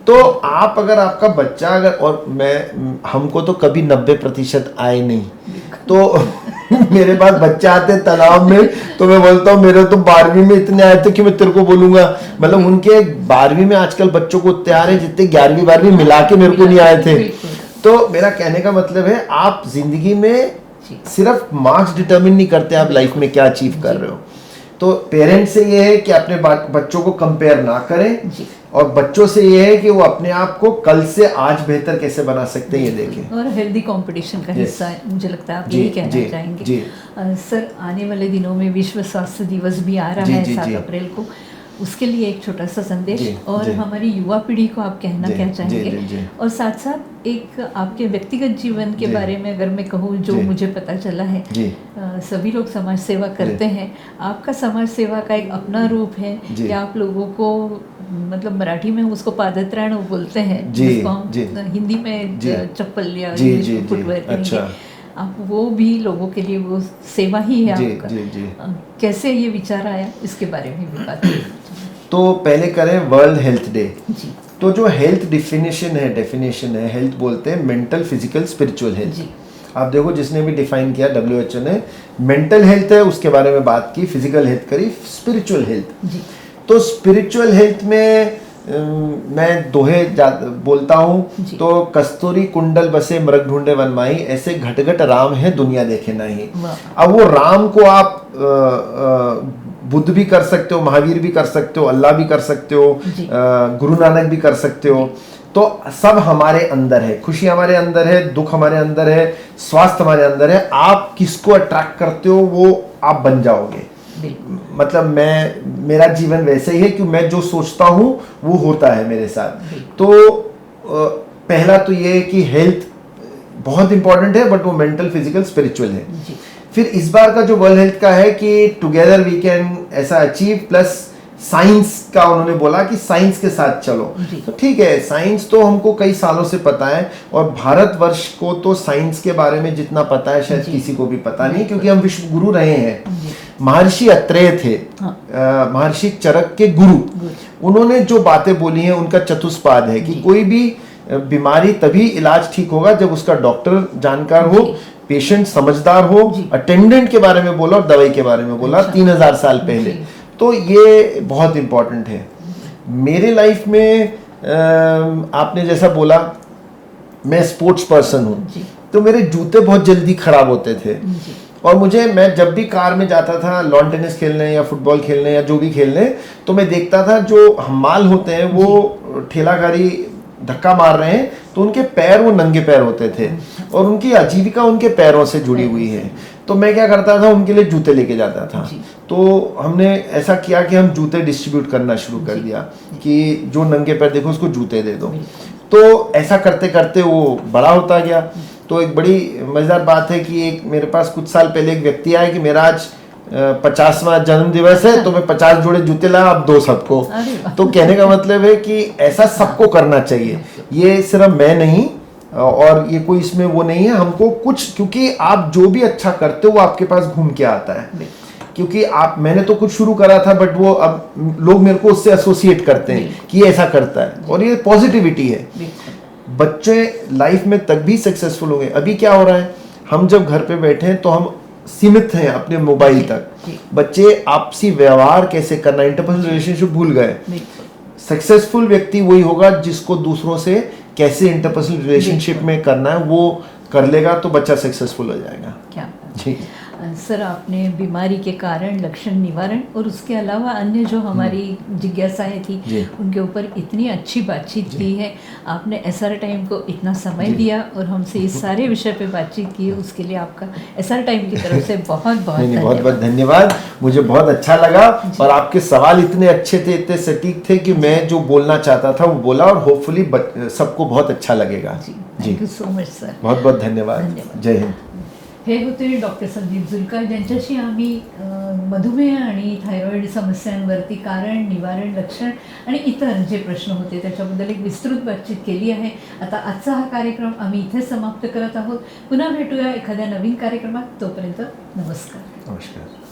तो आप अगर आपका बच्चा, अगर, और हमको तो कभी 90% आए नहीं, तो मेरे पास बच्चे आते तालाब में तो मैं बोलता हूँ मेरे तो 12वीं में इतने आए थे कि मैं तेरे को बोलूंगा। मतलब उनके 12वीं में आजकल बच्चों को उतने आ रहे जितने 11वीं 12वीं मिला के मेरे को नहीं आए थे। तो मेरा कहने का मतलब है, आप जिंदगी में सिर्फ मार्क्स डिटरमिन नहीं करते आप लाइफ में क्या अचीव कर रहे हो। तो पेरेंट्स से ये है कि अपने बच्चों को कंपेयर ना करें, और बच्चों से ये है कि वो अपने आप को कल से आज बेहतर कैसे बना सकते हैं ये देखें। और हेल्दी कंपटीशन का हिस्सा मुझे लगता है आप यही कहना चाहेंगे। सर, आने वाले दिनों में विश्व स्वास्थ्य दिवस भी आ रहा है 7 अप्रैल को, उसके लिए एक छोटा सा संदेश, और हमारी युवा पीढ़ी को आप कहना क्या चाहेंगे? और साथ साथ एक आपके व्यक्तिगत जीवन के बारे में अगर मैं कहूँ, जो मुझे पता चला है, सभी लोग समाज सेवा करते हैं, आपका समाज सेवा का एक अपना रूप है कि आप लोगों को, मतलब मराठी में उसको पादत्राण बोलते हैं, जिसको हम हिंदी में चप्पल या फुटवेयर कहेंगे, आप वो भी लोगों के लिए वो सेवा ही है आपका। कैसे ये विचार आया, इसके बारे में भी बात करें। तो पहले करें वर्ल्ड हेल्थ डे। तो जो हेल्थ डेफिनेशन है, हेल्थ बोलते हैं मेंटल, फिजिकल, स्पिरिचुअल हेल्थ। आप देखो, जिसने भी डिफाइन किया WHO ने, मेंटल हेल्थ है उसके बारे में बात की, फिजिकल हेल्थ करी, स्पिरिचुअल हेल्थ। तो स्पिरिचुअल हेल्थ में मैं दोहे बोलता हूँ जी। तो कस्तूरी कुंडल बसे मृग ढूंढे वन माही, ऐसे घट घट राम है दुनिया देखे नहीं। वाह। अब वो राम को आप बुद्ध भी कर सकते हो, महावीर भी कर सकते हो, अल्लाह भी कर सकते हो, जी। गुरु नानक भी कर सकते हो। तो सब हमारे अंदर है, खुशी हमारे अंदर है, दुख हमारे अंदर है, स्वास्थ्य हमारे अंदर है। आप किसको अट्रैक्ट करते हो वो आप बन जाओगे। बिल्कुल। मतलब मेरा जीवन वैसे ही है कि मैं जो सोचता हूँ वो होता है मेरे साथ। तो पहला तो ये है कि हेल्थ बहुत इंपॉर्टेंट है, बट वो मेंटल, फिजिकल, स्पिरिचुअल है। जी। फिर इस बार का जो वर्ल्ड हेल्थ का है कि टुगेदर वी कैन ऐसा अचीव, प्लस साइंस का उन्होंने बोला कि साइंस के साथ चलो। तो ठीक है, साइंस तो हमको कई सालों से पता है, और भारतवर्ष को तो साइंस के बारे में जितना पता है शायद किसी को भी पता नहीं, क्योंकि हम विश्व गुरु रहे हैं। महर्षि अत्रेय थे, महर्षि चरक के गुरु। उन्होंने जो बातें बोली हैं उनका चतुष्पाद है कि कोई भी बीमारी तभी इलाज ठीक होगा जब उसका डॉक्टर जानकार हो, पेशेंट समझदार हो, अटेंडेंट के बारे में बोला और दवाई के बारे में बोला 3000 साल पहले। तो ये बहुत इंपॉर्टेंट है मेरे लाइफ में। आपने जैसा बोला, मैं स्पोर्ट्स पर्सन हूँ, तो मेरे जूते बहुत जल्दी खराब होते थे। और मैं जब भी कार में जाता था लॉन टेनिस खेलने या फुटबॉल खेलने या जो भी खेलने, तो मैं देखता था जो हमाल होते हैं वो ठेला गाड़ी धक्का मार रहे हैं, तो उनके पैर वो नंगे पैर होते थे और उनकी आजीविका उनके पैरों से जुड़ी हुई है। तो मैं क्या करता था, उनके लिए जूते लेके जाता था। तो हमने ऐसा किया कि हम जूते डिस्ट्रीब्यूट करना शुरू कर दिया कि जो नंगे पैर देखो उसको जूते दे दो। तो ऐसा करते करते वो बड़ा होता गया। तो एक बड़ी मजेदार बात है कि एक मेरे पास कुछ साल पहले एक व्यक्ति आया कि मेरा आज 50वां जन्म दिवस है, तो मैं 50 जोड़े जूते लाया, आप दो सबको। तो कहने का मतलब है कि ऐसा सबको करना चाहिए, ये सिर्फ मैं नहीं, और ये कोई इसमें वो नहीं है हमको कुछ, क्योंकि आप जो भी अच्छा करते हो वो आपके पास घूम के आता है। क्योंकि मैंने तो कुछ शुरू करा था, बट वो अब लोग मेरे को उससे एसोसिएट करते हैं कि ये ऐसा करता है, और ये पॉजिटिविटी है। बच्चे लाइफ में तब भी सक्सेसफुल होंगे। अभी क्या हो रहा है, हम जब घर पे बैठे हैं तो हम सीमित हैं अपने मोबाइल तक। बच्चे आपसी व्यवहार कैसे करना, इंटरपर्सनल रिलेशनशिप भूल गए। सक्सेसफुल व्यक्ति वही होगा जिसको दूसरों से कैसे इंटरपर्सनल रिलेशनशिप में करना है वो कर लेगा, तो बच्चा सक्सेसफुल हो जाएगा। क्या जी सर, आपने बीमारी के कारण, लक्षण, निवारण और उसके अलावा अन्य जो हमारी जिज्ञासाएं थी उनके ऊपर इतनी अच्छी बातचीत की है। आपने SR टाइम को इतना समय दिया और हमसे इस सारे विषय पे बातचीत की, उसके लिए आपका SR टाइम की तरफ से बहुत बहुत धन्यवाद। मुझे बहुत अच्छा लगा, और आपके सवाल इतने अच्छे थे, इतने सटीक थे कि मैं जो बोलना चाहता था वो बोला, और होपफुली सबको बहुत अच्छा लगेगा। Thank you so much sir, बहुत बहुत धन्यवाद। जय हिंद। हे होते डॉक्टर संदीप जुल्का, ज्यांच्याशी आम्ही मधुमेह आणि थायरॉईड समस्यांवरती कारण, निवारण, लक्षण आणि इतर जे प्रश्न होते त्याच्याबद्दल एक विस्तृत बातचीत केली आहे। आता आजचा हा कार्यक्रम आम्ही इथे समाप्त करत आहोत। पुन्हा भेटूया एखाद्या नवीन कार्यक्रमात, तोपर्यंत नमस्कार। नमस्कार।